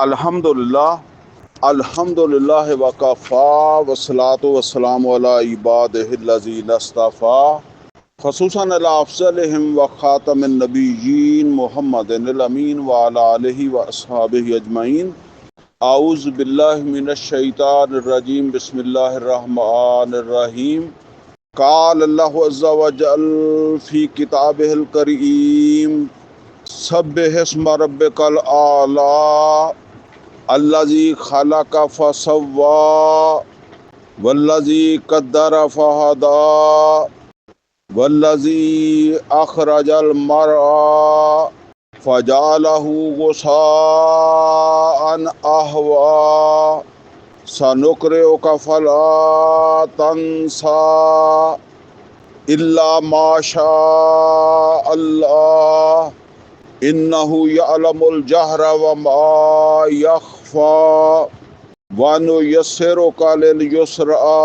الحمدللہ وکفا والصلاۃ والسلام علی عبادہ الذین اصطفیٰ خصوصاً علی افضلہم وخاتم النبیین محمد الامین وعلی آلہ واصحابہ اجمعین۔ اعوذ باللہ من الشیطان الرجیم، بسم اللہ الرحمن الرحیم۔ قال اللہ عز وجل فی کتابہ الکریم سبح اسم ربک الاعلی الذی خلق فسوی والذی قدر فہدی والذی اخرج المرعی فجعلہ غثاء احوی سنقرئک فلا تنسى الا ما شاء اللہ انہ یعلم الجہر وما یخفی ونیسرک للیسرى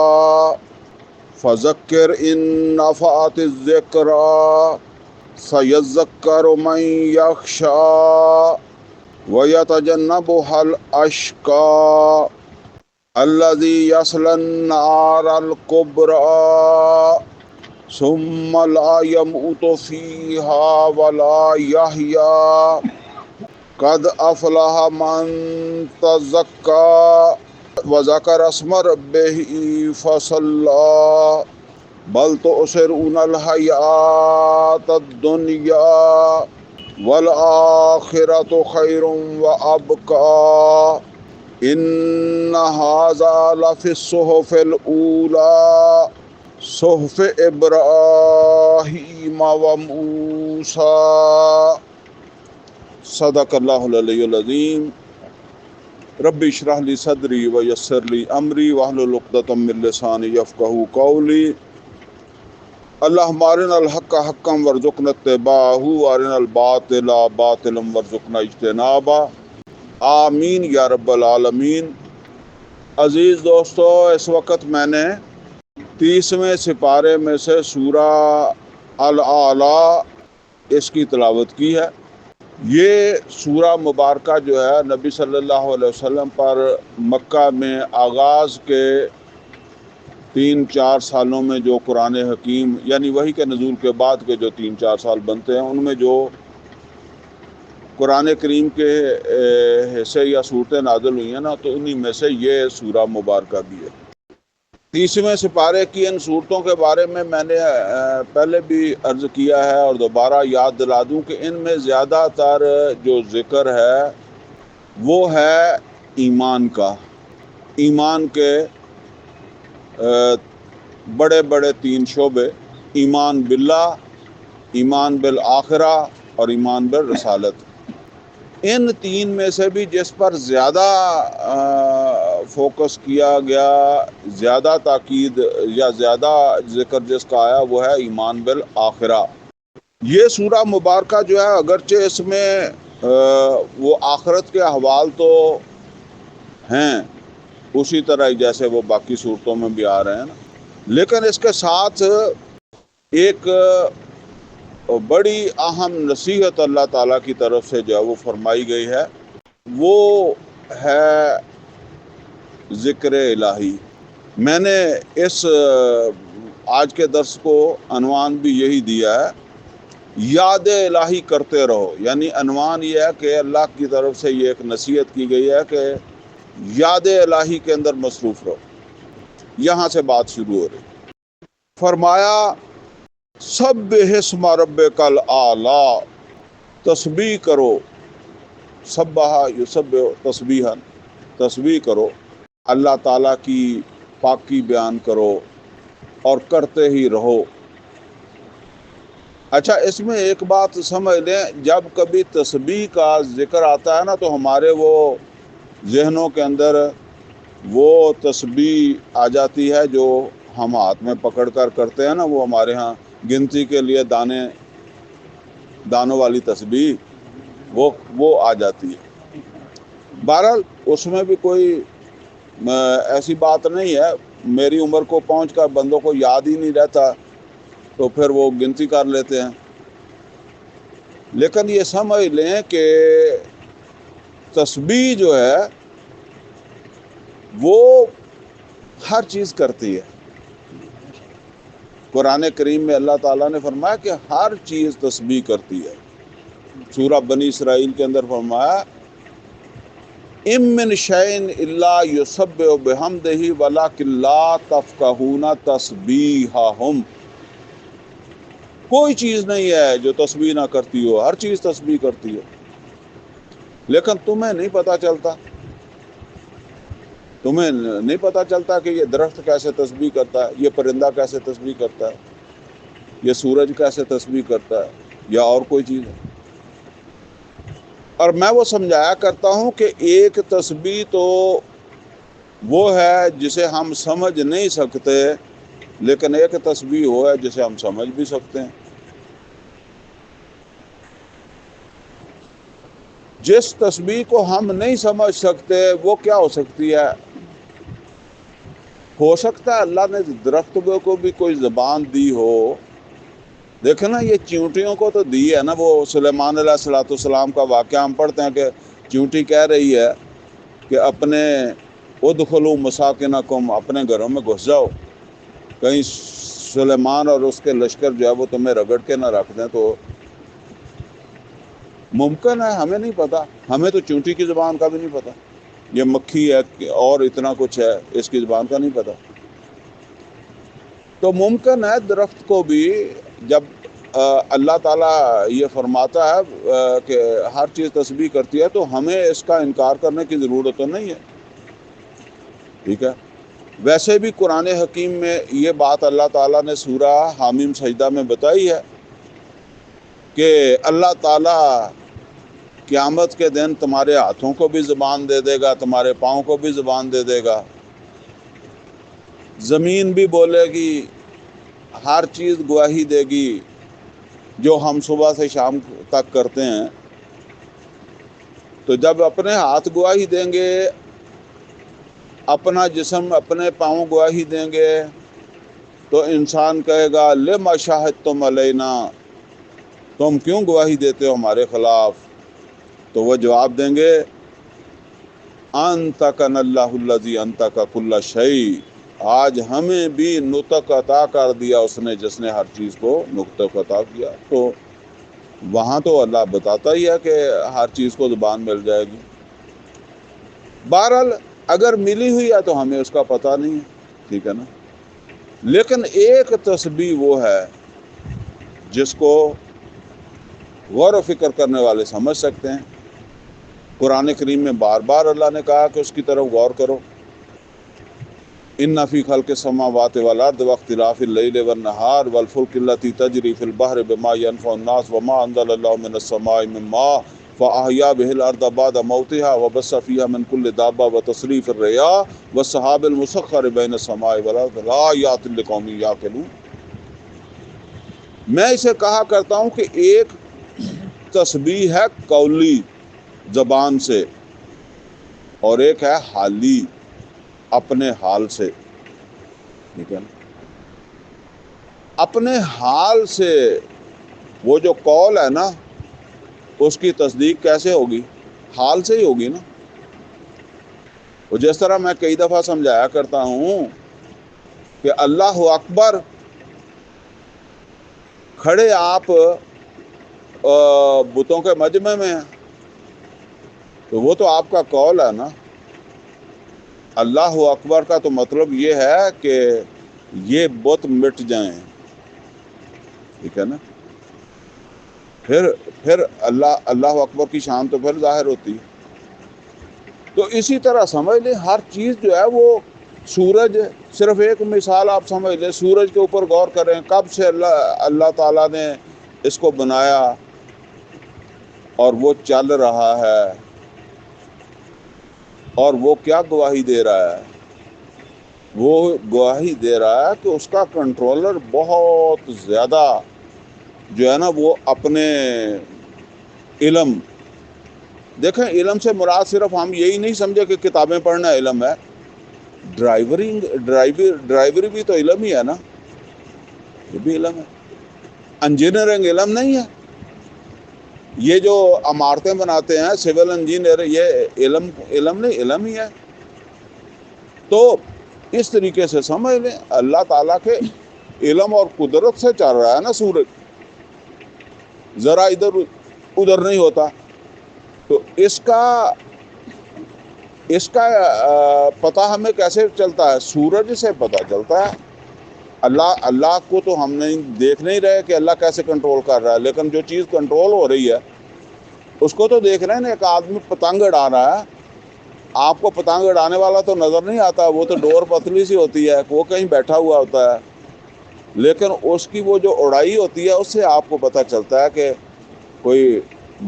فذکر ان نفعت الذکریٰ سیذکر من یخشی ویتجنبها الاشقی الذی یصلی النار الکبریٰ ثم لا يموت فيها ولا يحيى قد أفلح من تزكى وذكر اسم ربه فصلى بل تؤثرون الحياة الدنيا والآخرة خير وأبقى إن هذا لفي الصحف الأولى صحف ابراہیم و موسیٰ۔ صدق اللہ العلی العظیم۔ رب اشرح لی صدری ویسر لی امری واحلل عقدۃ من لسانی یفقہوا قولی۔ اللہم ارنا الحق حقا وارزقنا اتباعہ وارنا الباطل باطلا وارزقنا اجتنابہ، آمین یا رب العالمین۔ عزیز دوستو، اس وقت میں نے 30ویں سپارے میں سے سورہ الاعلی اس کی تلاوت کی ہے۔ یہ سورہ مبارکہ جو ہے نبی صلی اللہ علیہ وسلم پر مکہ میں آغاز کے 3-4 سالوں میں جو قرآن حکیم یعنی وحی کے نزول کے بعد کے جو 3-4 سال بنتے ہیں ان میں جو قرآن کریم کے حصے یا صورتیں نازل ہوئی ہیں نا، تو انہی میں سے یہ سورہ مبارکہ بھی ہے۔ 30ویں سپارے کی ان صورتوں کے بارے میں نے پہلے بھی عرض کیا ہے اور دوبارہ یاد دلا دوں کہ ان میں زیادہ تر جو ذکر ہے وہ ہے ایمان کا۔ ایمان کے بڑے بڑے 3 شعبے، ایمان باللہ، ایمان بالآخرہ اور ایمان بالرسالت۔ ان 3 میں سے بھی جس پر زیادہ فوکس کیا گیا، زیادہ تاکید یا زیادہ ذکر جس کا آیا وہ ہے ایمان بالآخرہ۔ یہ سورہ مبارکہ جو ہے اگرچہ اس میں وہ آخرت کے احوال تو ہیں اسی طرح جیسے وہ باقی صورتوں میں بھی آ رہے ہیں نا، لیکن اس کے ساتھ ایک بڑی اہم نصیحت اللہ تعالیٰ کی طرف سے جو ہے وہ فرمائی گئی ہے، وہ ہے ذکر الہی۔ میں نے اس آج کے درس کو عنوان بھی یہی دیا ہے، یاد الہی کرتے رہو۔ یعنی عنوان یہ ہے کہ اللہ کی طرف سے یہ ایک نصیحت کی گئی ہے کہ یاد الہی کے اندر مصروف رہو۔ یہاں سے بات شروع ہو رہی۔ فرمایا سبح اسم ربک الاعلی، تسبیح کرو، سبح یسبح تسبیحا، تسبیح کرو، اللہ تعالیٰ کی پاکی بیان کرو اور کرتے ہی رہو۔ اچھا، اس میں ایک بات سمجھ لیں، جب کبھی تسبیح کا ذکر آتا ہے نا تو ہمارے وہ ذہنوں کے اندر وہ تسبیح آ جاتی ہے جو ہم ہاتھ میں پکڑ کر کرتے ہیں نا، وہ ہمارے ہاں گنتی کے لیے دانوں والی تسبیح وہ آ جاتی ہے۔ بہرحال اس میں بھی کوئی ایسی بات نہیں ہے، میری عمر کو پہنچ کر بندوں کو یاد ہی نہیں رہتا تو پھر وہ گنتی کر لیتے ہیں۔ لیکن یہ سمجھ لیں کہ تسبیح جو ہے وہ ہر چیز کرتی ہے. قرآن کریم میں اللہ تعالیٰ نے فرمایا کہ ہر چیز تسبیح کرتی ہے. سورہ بنی اسرائیل کے اندر فرمایا ام من شیء الا یسبح بحمدہ ولکن لا تفقہون تسبیحہم. کوئی چیز نہیں ہے جو تسبیح نہ کرتی ہو، ہر چیز تسبیح کرتی ہے، لیکن تمہیں نہیں پتہ چلتا. تمہیں نہیں پتہ چلتا کہ یہ درخت کیسے تسبیح کرتا ہے، یہ پرندہ کیسے تسبیح کرتا ہے، یہ سورج کیسے تسبیح کرتا ہے، یا اور کوئی چیز ہے. اور میں وہ سمجھایا کرتا ہوں کہ ایک تسبیح تو وہ ہے جسے ہم سمجھ نہیں سکتے، لیکن ایک تسبیح وہ ہے جسے ہم سمجھ بھی سکتے ہیں. جس تسبیح کو ہم نہیں سمجھ سکتے وہ کیا ہو سکتی ہے؟ ہو سکتا ہے اللہ نے درخت کو بھی کوئی زبان دی ہو. دیکھیں نا، یہ چیونٹیوں کو تو دی ہے نا. وہ سلیمان علیہ السلام کا واقعہ ہم پڑھتے ہیں کہ چیونٹی کہہ رہی ہے کہ اپنے ادخلوا مساکنکم، اپنے گھروں میں گھس جاؤ، کہیں سلیمان اور اس کے لشکر جو ہے وہ تمہیں رگڑ کے نہ رکھ دیں. تو ممکن ہے، ہمیں نہیں پتا. ہمیں تو چیونٹی کی زبان کا بھی نہیں پتا. یہ مکھی ہے اور اتنا کچھ ہے، اس کی زبان کا نہیں پتا. تو ممکن ہے درخت کو بھی جب اللہ تعالیٰ یہ فرماتا ہے کہ ہر چیز تسبیح کرتی ہے تو ہمیں اس کا انکار کرنے کی ضرورت تو نہیں ہے. ٹھیک ہے. ویسے بھی قرآن حکیم میں یہ بات اللہ تعالیٰ نے سورہ حامیم سجدہ میں بتائی ہے کہ اللہ تعالیٰ قیامت کے دن تمہارے ہاتھوں کو بھی زبان دے دے گا، تمہارے پاؤں کو بھی زبان دے دے گا، زمین بھی بولے گی، ہر چیز گواہی دے گی جو ہم صبح سے شام تک کرتے ہیں. تو جب اپنے ہاتھ گواہی دیں گے، اپنا جسم، اپنے پاؤں گواہی دیں گے، تو انسان کہے گا لما شاہدتم علینا، تم کیوں گواہی دیتے ہو ہمارے خلاف؟ تو وہ جواب دیں گے انطقنا اللہ الذی انطق کل شیء، آج ہمیں بھی نطق عطا کر دیا اس نے جس نے ہر چیز کو نطق عطا کیا. تو وہاں تو اللہ بتاتا ہی ہے کہ ہر چیز کو زبان مل جائے گی. بہرحال اگر ملی ہوئی ہے تو ہمیں اس کا پتہ نہیں ہے. ٹھیک ہے نا. لیکن ایک تسبیح وہ ہے جس کو غور و فکر کرنے والے سمجھ سکتے ہیں. قرآن کریم میں بار بار اللہ نے کہا کہ اس کی طرف غور کرو. ان فی خلق السماوات والارض واختلاف اللیل والنہار والفلک التی تجری فی البحر بما ینفع الناس وما انزل اللہ من السماء من ماء فاحیا به الارض بعد موتها وبث فیها من کل دابہ وتصریف الرياح والسحاب المسخر بین السماء والارض لآیات لقوم یعقلون. میں اسے کہا کرتا ہوں کہ ایک تسبیح ہے قولی زبان سے، اور ایک ہے حالی اپنے حال سے. ٹھیک ہے نا. اپنے حال سے وہ جو قول ہے نا، اس کی تصدیق کیسے ہوگی؟ حال سے ہی ہوگی نا. وہ جس طرح میں کئی دفعہ سمجھایا کرتا ہوں کہ اللہ اکبر کھڑے آپ بتوں کے مجمع میں ہیں تو وہ تو آپ کا قول ہے نا. اللہ اکبر کا تو مطلب یہ ہے کہ یہ بت مٹ جائیں. ٹھیک ہے نا. پھر اللہ اکبر کی شان تو پھر ظاہر ہوتی ہے. تو اسی طرح سمجھ لیں ہر چیز جو ہے وہ، سورج صرف ایک مثال آپ سمجھ لیں. سورج کے اوپر غور کریں، کب سے اللہ تعالیٰ نے اس کو بنایا اور وہ چل رہا ہے، اور وہ کیا گواہی دے رہا ہے؟ وہ گواہی دے رہا ہے کہ اس کا کنٹرولر بہت زیادہ جو ہے نا وہ اپنے علم، دیکھیں علم سے مراد صرف ہم یہی نہیں سمجھے کہ کتابیں پڑھنا علم ہے. ڈرائیوری بھی تو علم ہی ہے نا. یہ بھی علم ہے. انجینئرنگ علم نہیں ہے. یہ جو عمارتیں بناتے ہیں سول انجینئر، یہ علم نہیں، علم ہی ہے۔ تو اس طریقے سے سمجھ لیں اللہ تعالیٰ کے علم اور قدرت سے چل رہا ہے نا سورج، ذرا ادھر ادھر نہیں ہوتا۔ تو اس کا پتہ ہمیں کیسے چلتا ہے؟ سورج سے پتہ چلتا ہے۔ اللہ کو تو ہم نہیں دیکھ نہیں رہے کہ اللہ کیسے کنٹرول کر رہا ہے، لیکن جو چیز کنٹرول ہو رہی ہے اس کو تو دیکھ رہے ہیں نا۔ ایک آدمی پتنگ اڑا رہا ہے، آپ کو پتنگ اڑانے والا تو نظر نہیں آتا، وہ تو ڈور پتلی سی ہوتی ہے، وہ کہیں بیٹھا ہوا ہوتا ہے، لیکن اس کی وہ جو اڑائی ہوتی ہے اس سے آپ کو پتہ چلتا ہے کہ کوئی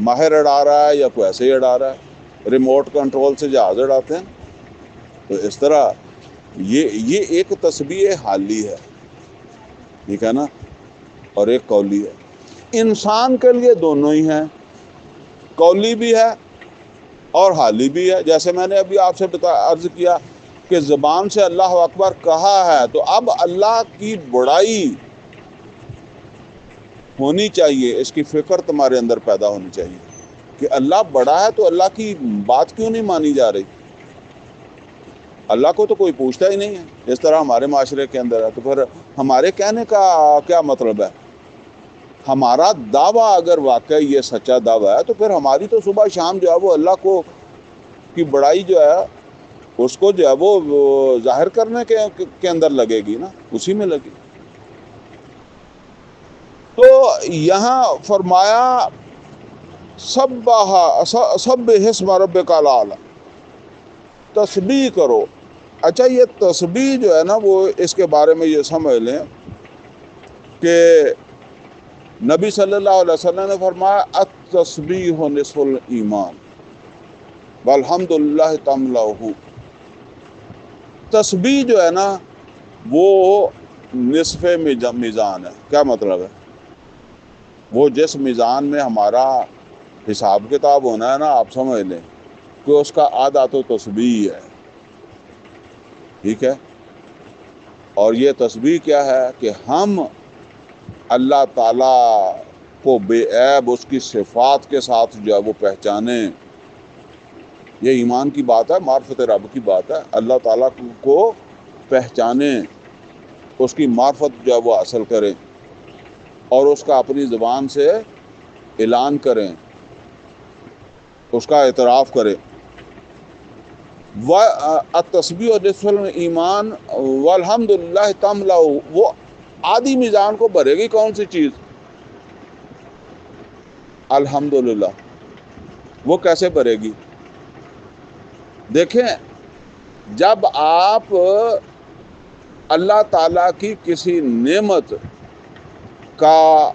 ماہر اڑا رہا ہے یا کوئی ایسے ہی اڑا رہا ہے۔ ریموٹ کنٹرول سے جہاز اڑاتے ہیں۔ تو اس طرح یہ ایک تسبیح حالی ہے، ٹھیک ہے نا، اور ایک قولی ہے۔ انسان کے لیے دونوں ہی ہیں، قولی بھی ہے اور حالی بھی ہے۔ جیسے میں نے ابھی آپ سے عرض کیا کہ زبان سے اللہ اکبر کہا ہے، تو اب اللہ کی بڑائی ہونی چاہیے، اس کی فکر تمہارے اندر پیدا ہونی چاہیے کہ اللہ بڑا ہے، تو اللہ کی بات کیوں نہیں مانی جا رہی؟ اللہ کو تو کوئی پوچھتا ہی نہیں ہے، اس طرح ہمارے معاشرے کے اندر ہے۔ تو پھر ہمارے کہنے کا کیا مطلب ہے؟ ہمارا دعویٰ اگر واقعی یہ سچا دعویٰ ہے تو پھر ہماری تو صبح شام جو ہے وہ اللہ کو کی بڑائی جو ہے اس کو جو ہے وہ ظاہر کرنے کے اندر لگے گی نا، اسی میں لگی۔ تو یہاں فرمایا سبح اسم ربک الاعلی، تسبیح کرو۔ اچھا، یہ تسبیح جو ہے نا وہ اس کے بارے میں یہ سمجھ لیں کہ نبی صلی اللہ علیہ وسلم نے فرمایا التسبیح نصف الایمان والحمد للہ تملأہ۔ تسبیح جو ہے نا وہ نصف میزان ہے۔ کیا مطلب ہے؟ وہ جس میزان میں ہمارا حساب کتاب ہونا ہے نا، آپ سمجھ لیں کہ اس کا آدھا تو تسبیح ہے، ٹھیک ہے۔ اور یہ تسبیح کیا ہے کہ ہم اللہ تعالیٰ کو بے عیب اس کی صفات کے ساتھ جو ہے وہ پہچانیں۔ یہ ایمان کی بات ہے، معرفت رب کی بات ہے۔ اللہ تعالیٰ کو پہچانیں، اس کی معرفت جو ہے وہ حاصل کریں اور اس کا اپنی زبان سے اعلان کریں، اس کا اعتراف کریں۔ التسبیح نصف الایمان والحمد للہ تملأہ، وہ آدھی میزان کو بھرے گی کون سی چیز؟ الحمدللہ۔ وہ کیسے بھرے گی؟ دیکھیں، جب آپ اللہ تعالیٰ کی کسی نعمت کا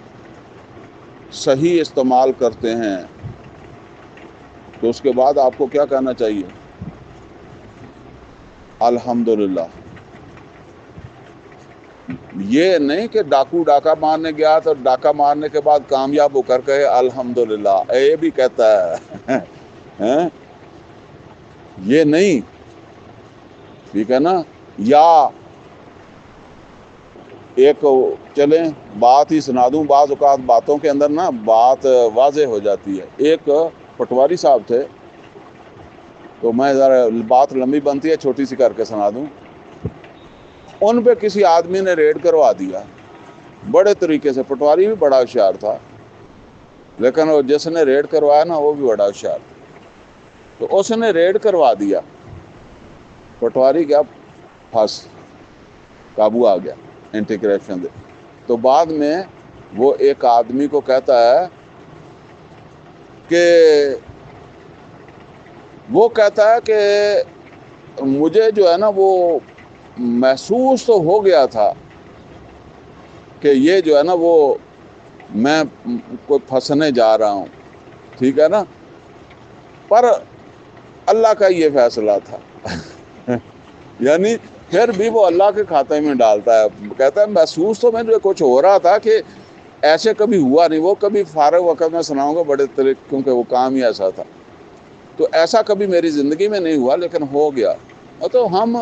صحیح استعمال کرتے ہیں تو اس کے بعد آپ کو کیا کہنا چاہیے؟ الحمدللہ۔ یہ نہیں کہ ڈاکو ڈاکہ مارنے گیا تو ڈاکہ مارنے کے بعد کامیاب ہو کر کہے الحمدللہ، یہ بھی کہتا ہے یہ نہیں، ٹھیک ہے نا۔ یا ایک چلیں بات ہی سنا دوں، بعض اوقات باتوں کے اندر نا بات واضح ہو جاتی ہے۔ ایک پٹواری صاحب تھے، تو میں ذرا بات لمبی بنتی ہے، چھوٹی سی کر کے سنا دوں۔ ان پہ کسی آدمی نے ریڈ کروا دیا بڑے طریقے سے۔ پٹواری بھی بڑا ہوشیار تھا، لیکن وہ جس نے ریڈ کروایا نا وہ بھی بڑا ہوشیار تھا۔ تو اس نے ریڈ کروا دیا، پٹواری کیا پھنس قابو آ گیا، اینٹی کرپشن دے۔ تو بعد میں وہ ایک آدمی کو کہتا ہے کہ مجھے جو ہے نا وہ محسوس تو ہو گیا تھا کہ یہ جو ہے نا وہ میں کوئی پھنسنے جا رہا ہوں، ٹھیک ہے نا، پر اللہ کا یہ فیصلہ تھا یعنی پھر بھی وہ اللہ کے کھاتے میں ڈالتا ہے۔ کہتا ہے محسوس تو مجھے کچھ ہو رہا تھا کہ ایسے کبھی ہوا نہیں۔ وہ کبھی فارغ وقت میں سناؤں گا بڑے طریقے، کیونکہ وہ کام ہی ایسا تھا۔ تو ایسا کبھی میری زندگی میں نہیں ہوا، لیکن ہو گیا۔ تو ہم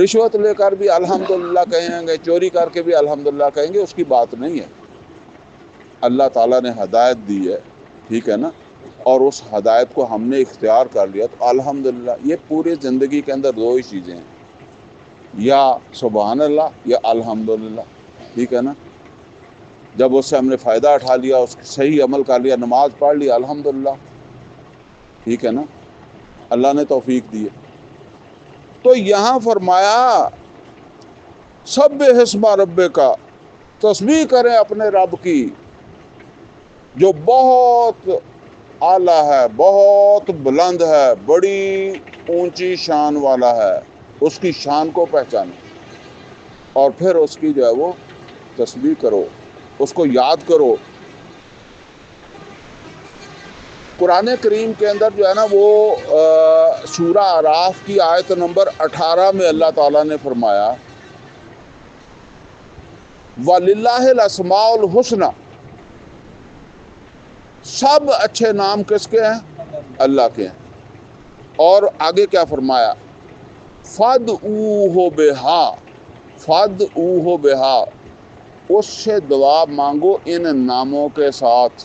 رشوت لے کر بھی الحمدللہ کہیں گے، چوری کر کے بھی الحمدللہ کہیں گے، اس کی بات نہیں ہے۔ اللہ تعالیٰ نے ہدایت دی ہے ٹھیک ہے نا، اور اس ہدایت کو ہم نے اختیار کر لیا تو الحمدللہ. یہ پوری زندگی کے اندر دو ہی چیزیں ہیں، یا سبحان اللہ یا الحمدللہ. ٹھیک ہے نا، جب اس سے ہم نے فائدہ اٹھا لیا، اس کی صحیح عمل کر لیا، نماز پڑھ لی، الحمدللہ. ٹھیک ہے نا، اللہ نے توفیق دی. تو یہاں فرمایا سبح اسم ربک، تسبیح کریں اپنے رب کی جو بہت اعلیٰ ہے، بہت بلند ہے، بڑی اونچی شان والا ہے. اس کی شان کو پہچانیں اور پھر اس کی جو ہے وہ تسبیح کرو، اس کو یاد کرو. قرآن کریم کے اندر جو ہے نا وہ سورہ اعراف کی آیت نمبر 18 میں اللہ تعالیٰ نے فرمایا وَلِلَّهِ الْأَسْمَاءُ الْحُسْنَى، سب اچھے نام کس کے ہیں؟ اللہ کے ہیں. اور آگے کیا فرمایا؟ فَادْعُوهُ بِهَا، فَادْعُوهُ بِهَا، اس سے دعا مانگو ان ناموں کے ساتھ.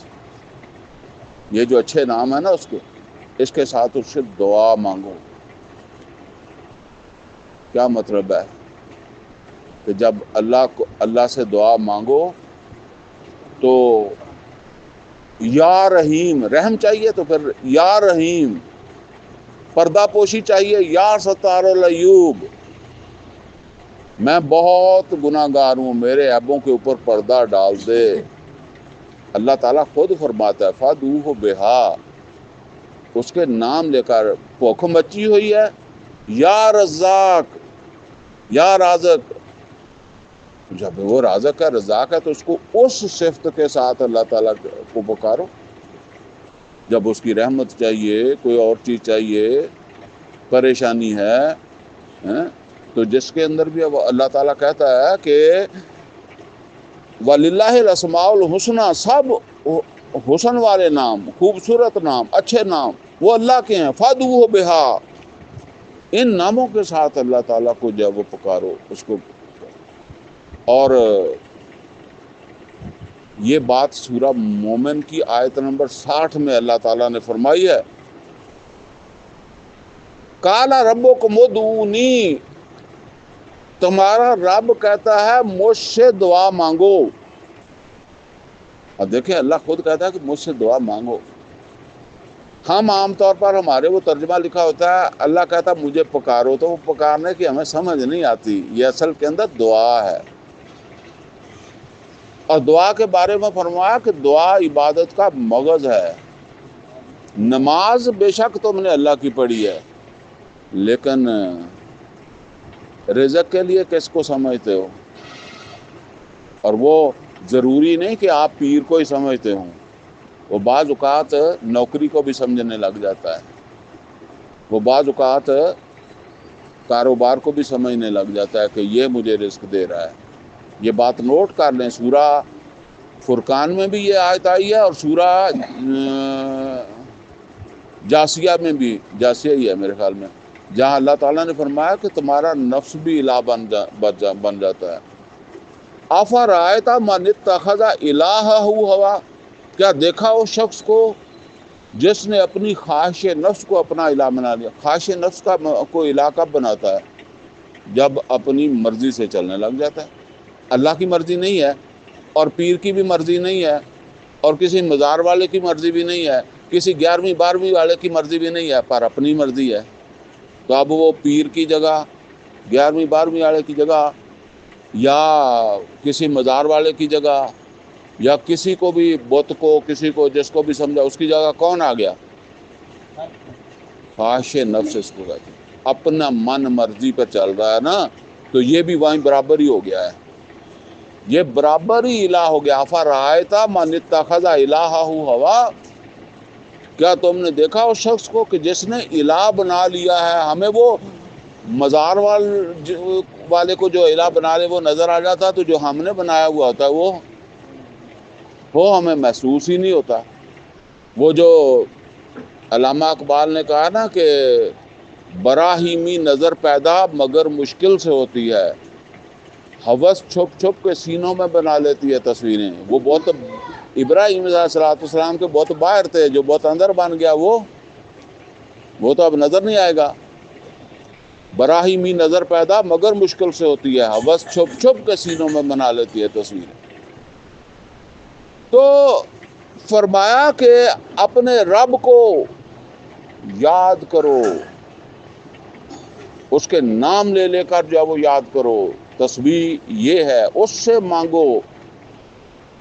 یہ جو اچھے نام ہے نا اس کے ساتھ اس سے دعا مانگو. کیا مطلب ہے؟ کہ جب اللہ سے دعا مانگو تو یا رحیم، رحم چاہیے تو پھر یا رحیم، پردہ پوشی چاہیے یا ستار العیوب، میں بہت گناہ گار ہوں، میرے عیبوں کے اوپر پردہ ڈال دے. اللہ تعالیٰ خود فرماتا ہے فَادْعُوهُ بِهَا، اس کے نام لے کر بھوک مچی ہوئی ہے، یا رزاق، یا رازق. جب وہ رازق ہے، رزاق ہے، تو اس کو اس صفت کے ساتھ اللہ تعالیٰ کو پکارو. جب اس کی رحمت چاہیے، کوئی اور چیز چاہیے، پریشانی ہے تو جس کے اندر بھی اللہ تعالیٰ کہتا ہے کہ وَلِلَّهِ الْأَسْمَاءُ الْحُسْنَى، سب حسن والے نام، خوبصورت نام، اچھے نام وہ اللہ کے ہیں. فَادْعُوهُ بِهَا، ان ناموں کے ساتھ اللہ تعالیٰ کو جب وہ پکارو اس کو. اور یہ بات سورہ مومن کی آیت نمبر 60 میں اللہ تعالیٰ نے فرمائی ہے قَالَ رَبُّكُمُ ادْعُونِی، تمہارا رب کہتا ہے مجھ سے دعا مانگو. اب دیکھیں اللہ خود کہتا ہے کہ مجھ سے دعا مانگو. ہم عام طور پر ہمارے وہ ترجمہ لکھا ہوتا ہے اللہ کہتا ہے مجھے پکارو، تو وہ پکارنے کی ہمیں سمجھ نہیں آتی. یہ اصل کے اندر دعا ہے. اور دعا کے بارے میں فرمایا کہ دعا عبادت کا مغز ہے. نماز بے شک تم نے اللہ کی پڑھی ہے، لیکن رزق کے لیے کس کو سمجھتے ہو؟ اور وہ ضروری نہیں کہ آپ پیر کو ہی سمجھتے ہوں، وہ بعض اوقات نوکری کو بھی سمجھنے لگ جاتا ہے، وہ بعض اوقات کاروبار کو بھی سمجھنے لگ جاتا ہے کہ یہ مجھے رزق دے رہا ہے. یہ بات نوٹ کر لیں، سورہ فرقان میں بھی یہ آیت آئی ہے اور سورہ جاسیہ میں بھی، جاسیہ ہی ہے میرے خیال میں، جہاں اللہ تعالیٰ نے فرمایا کہ تمہارا نفس بھی الہ بن جاتا ہے. افرأیت من اتخذ الہہ ہوا، کیا دیکھا اس شخص کو جس نے اپنی خواہش نفس کو اپنا الہ بنا لیا. خواہش نفس کا کوئی الہ کب بناتا ہے؟ جب اپنی مرضی سے چلنے لگ جاتا ہے. اللہ کی مرضی نہیں ہے، اور پیر کی بھی مرضی نہیں ہے، اور کسی مزار والے کی مرضی بھی نہیں ہے، کسی 11ویں 12ویں والے کی مرضی بھی نہیں ہے، پر اپنی مرضی ہے. تو اب وہ پیر کی جگہ، 11ویں 12ویں والے کی جگہ، یا کسی مزار والے کی جگہ، یا کسی کو بھی بت کو، کسی کو جس کو بھی سمجھا اس کی جگہ کون آ گیا؟ خواہش نفس اس کو کہتے ہیں. اپنا من مرضی پہ چل رہا ہے نا، تو یہ بھی وہیں برابر ہی ہو گیا ہے، یہ برابر ہی الہ ہو گیا. افرأیت من اتخذ الہہ ہوا، کیا تم نے دیکھا اس شخص کو کہ جس نے الہ بنا لیا ہے؟ ہمیں وہ مزار والے کو جو الہ بنا لے وہ نظر آ جاتا، تو جو ہم نے بنایا ہوا ہوتا ہے وہ ہمیں محسوس ہی نہیں ہوتا. وہ جو علامہ اقبال نے کہا نا کہ براہیمی نظر پیدا مگر مشکل سے ہوتی ہے، ہوس چھپ چھپ کے سینوں میں بنا لیتی ہے تصویریں. وہ بہت ابراہیم علیہ السلام کے بت باہر تھے، جو بت اندر بن گیا وہ تو اب نظر نہیں آئے گا۔ براہیمی نظر پیدا مگر مشکل سے ہوتی ہے، بس چھپ چھپ کے سینوں میں بنا لیتی ہے تصویر۔ تو فرمایا کہ اپنے رب کو یاد کرو، اس کے نام لے لے کر جو ہے وہ یاد کرو۔ تسبیح یہ ہے، اس سے مانگو،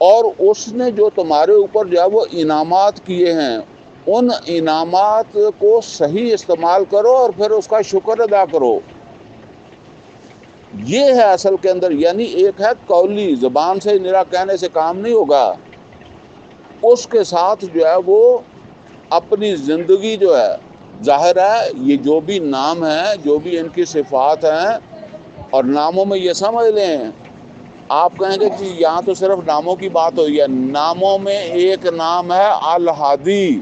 اور اس نے جو تمہارے اوپر جو ہے وہ انعامات کیے ہیں، ان انعامات کو صحیح استعمال کرو اور پھر اس کا شکر ادا کرو۔ یہ ہے اصل کے اندر، یعنی ایک ہے قولی، زبان سے نرا کہنے سے کام نہیں ہوگا، اس کے ساتھ جو ہے وہ اپنی زندگی جو ہے، ظاہر ہے یہ جو بھی نام ہیں، جو بھی ان کی صفات ہیں، اور ناموں میں یہ سمجھ لیں، آپ کہیں گے کہ یہاں تو صرف ناموں کی بات ہوئی ہے، ناموں میں ایک نام ہے الہادی،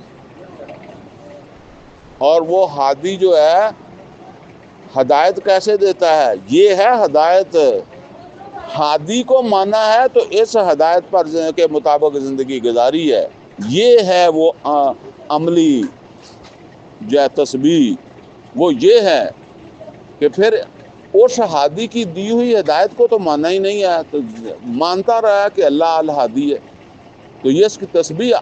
اور وہ ہادی جو ہے ہدایت کیسے دیتا ہے، یہ ہے ہدایت۔ ہادی کو مانا ہے تو اس ہدایت پر کے مطابق زندگی گزاری ہے، یہ ہے وہ عملی جو ہے تسبیح، وہ یہ ہے کہ پھر اس ہادی کی دی ہوئی ہدایت کو تو مانا ہی نہیں ہے، تو مانتا رہا کہ اللہ الہادی ہے، تو یہ اس کی تسبیح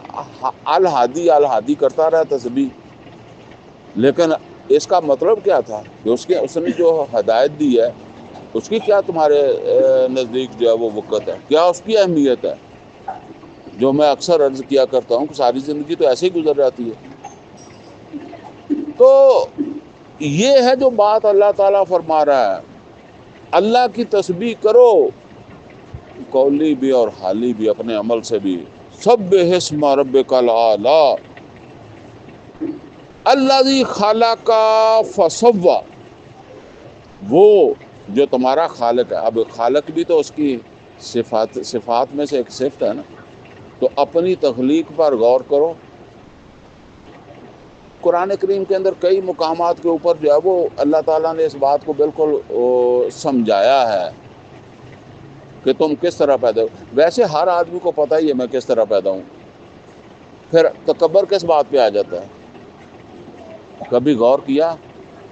الہادی الہادی کرتا رہا تسبیح۔ لیکن اس کا مطلب کیا تھا کہ اس نے جو ہدایت دی ہے اس کی کیا تمہارے نزدیک جو ہے وہ وقت ہے، کیا اس کی اہمیت ہے؟ جو میں اکثر عرض کیا کرتا ہوں کہ ساری زندگی تو ایسے ہی گزر جاتی ہے۔ تو یہ ہے جو بات اللہ تعالیٰ فرما رہا ہے، اللہ کی تسبیح کرو، قولی بھی اور حالی بھی، اپنے عمل سے بھی۔ سبح اسم ربک الاعلی الذی خلق فسوی، وہ جو تمہارا خالق ہے۔ اب خالق بھی تو اس کی صفات میں سے ایک صفت ہے نا، تو اپنی تخلیق پر غور کرو۔ قرآن کریم کے اندر کئی مقامات کے اوپر جو ہے وہ اللہ تعالیٰ نے اس بات کو بالکل سمجھایا ہے کہ تم کس طرح پیدا ہو۔ ویسے ہر آدمی کو پتہ ہی ہے میں کس طرح پیدا ہوں، پھر تکبر کس بات پہ آ جاتا ہے؟ کبھی غور کیا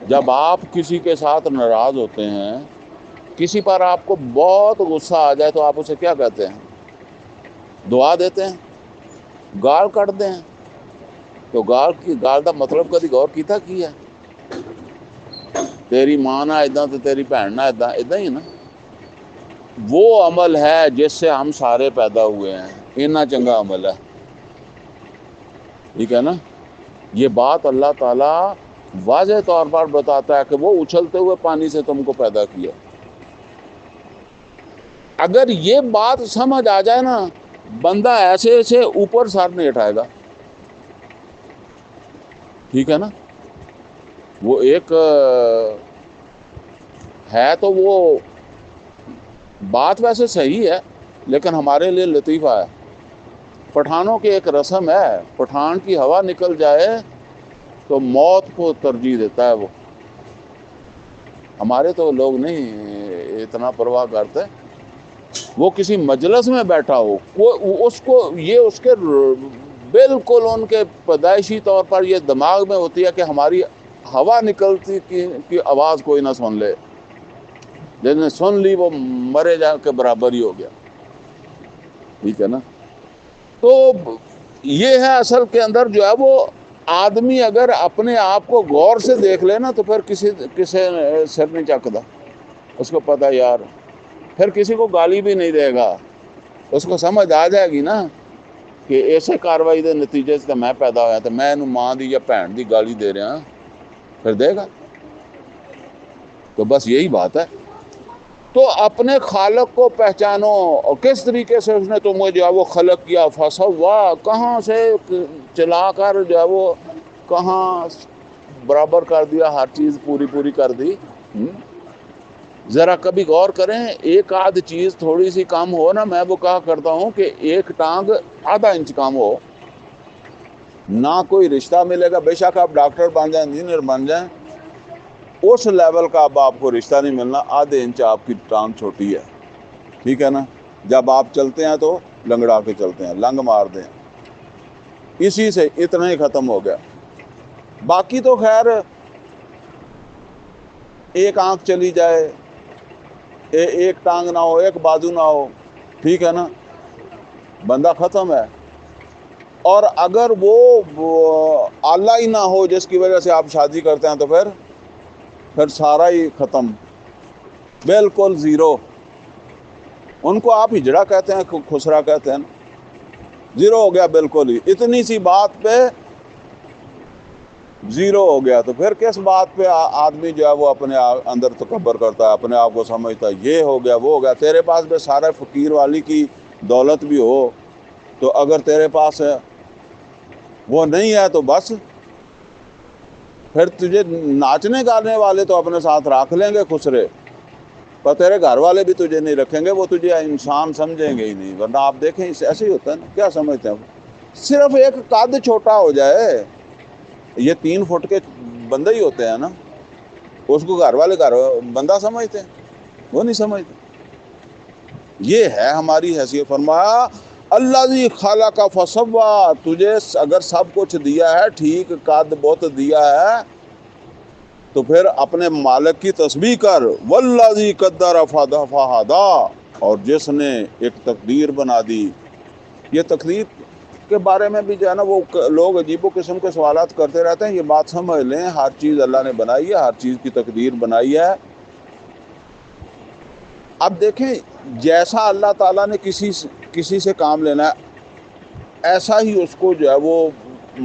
جب آپ کسی کے ساتھ ناراض ہوتے ہیں، کسی پر آپ کو بہت غصہ آ جائے تو آپ اسے کیا کہتے ہیں؟ دعا دیتے ہیں، گال کٹتے ہیں؟ تو گال دا مطلب کدی غور کیتا کی ہے؟ تیری ماں نہ ایداں تو تیری بہن نہ ایداں، ایداں ہی نا۔ وہ عمل ہے جس سے ہم سارے پیدا ہوئے ہیں، اتنا چنگا عمل ہے، ٹھیک ہے نا۔ یہ بات اللہ تعالیٰ واضح طور پر بتاتا ہے کہ وہ اچھلتے ہوئے پانی سے تم کو پیدا کیا۔ اگر یہ بات سمجھ آ جائے نا، بندہ ایسے سے اوپر سر نہیں اٹھائے گا، ٹھیک ہے نا۔ وہ ایک ہے تو وہ بات ویسے صحیح ہے، لیکن ہمارے لیے لطیفہ ہے۔ پٹھانوں کی ایک رسم ہے، پٹھان کی ہوا نکل جائے تو موت کو ترجیح دیتا ہے وہ۔ ہمارے تو لوگ نہیں اتنا پرواہ کرتے۔ وہ کسی مجلس میں بیٹھا ہو، اس کو یہ اس کے بالکل ان کے پیدائشی طور پر یہ دماغ میں ہوتی ہے کہ ہماری ہوا نکلتی کی آواز کوئی نہ سن لے، جس نے سن لی وہ مرے جا کے برابر ہی ہو گیا، ٹھیک ہے نا۔ تو یہ ہے اصل کے اندر جو ہے وہ آدمی اگر اپنے آپ کو غور سے دیکھ لے نا تو پھر کسی سر نہیں چکتا، اس کو پتہ یار، پھر کسی کو گالی بھی نہیں دے گا، اس کو سمجھ آ جائے گی نا کہ ایسے کاروائی دے نتیجے سے میں پیدا ہوا تو میں انہوں ماں دی یا بھن دی گالی دے رہا، پھر دے گا۔ تو بس یہی بات ہے۔ تو اپنے خالق کو پہچانو، اور کس طریقے سے اس نے تمہیں جو ہے وہ خلق کیا، فسوا، کہاں سے چلا کر جو ہے وہ کہاں برابر کر دیا، ہر چیز پوری کر دی۔ ذرا کبھی غور کریں، ایک آدھ چیز تھوڑی سی کم ہو نا، میں وہ کہا کرتا ہوں کہ ایک ٹانگ آدھا انچ کم ہو، نہ کوئی رشتہ ملے گا، بے شک آپ ڈاکٹر بن جائیں، انجینئر بن جائیں، اس لیول کا اب آپ کو رشتہ نہیں ملنا، آدھے انچ آپ کی ٹانگ چھوٹی ہے، ٹھیک ہے نا۔ جب آپ چلتے ہیں تو لنگڑا کے چلتے ہیں، لنگ مار دیں، اسی سے اتنا ہی ختم ہو گیا۔ باقی تو خیر ایک آنکھ چلی جائے، ایک ٹانگ نہ ہو، ایک بازو نہ ہو، ٹھیک ہے نا، بندہ ختم ہے۔ اور اگر وہ آلہ ہی نہ ہو جس کی وجہ سے آپ شادی کرتے ہیں تو پھر سارا ہی ختم، بالکل زیرو۔ ان کو آپ ہجڑا کہتے ہیں، خسرا کہتے ہیں، زیرو ہو گیا بالکل ہی، اتنی سی بات پہ زیرو ہو گیا۔ تو پھر کس بات پہ آدمی جو ہے وہ اپنے اندر تکبر کرتا ہے، اپنے آپ کو سمجھتا ہے یہ ہو گیا وہ ہو گیا۔ تیرے پاس بھی سارے فقیر والی کی دولت بھی ہو تو اگر تیرے پاس وہ نہیں ہے تو بس پھر تجھے ناچنے گانے والے تو اپنے ساتھ رکھ لیں گے خسرے، پر تیرے گھر والے بھی تجھے نہیں رکھیں گے، وہ تجھے انسان سمجھیں گے ہی نہیں۔ ورنہ آپ دیکھیں ایسے ہی ہوتا ہے نا، کیا سمجھتے ہیں صرف ایک قد چھوٹا ہو جائے، یہ 3 فٹ کے بندے ہی ہوتے ہیں نا، اس کو گھر والے بندہ سمجھتے ہیں، وہ نہیں سمجھتے۔ یہ ہے ہماری حیثیت۔ فرمایا اللہ ذی خلق فسوا، تجھے اگر سب کچھ دیا ہے، ٹھیک قد بت دیا ہے، تو پھر اپنے مالک کی تسبیح کر۔ والذی قدر فہدی، اور جس نے ایک تقدیر بنا دی۔ یہ تقدیر کے بارے میں بھی جو ہے نا وہ لوگ عجیب و قسم کے سوالات کرتے رہتے ہیں۔ یہ بات سمجھ لیں، ہر چیز اللہ نے بنائی ہے، ہر چیز کی تقدیر بنائی ہے۔ اب دیکھیں، جیسا اللہ تعالیٰ نے کسی سے کام لینا ہے، ایسا ہی اس کو جو ہے وہ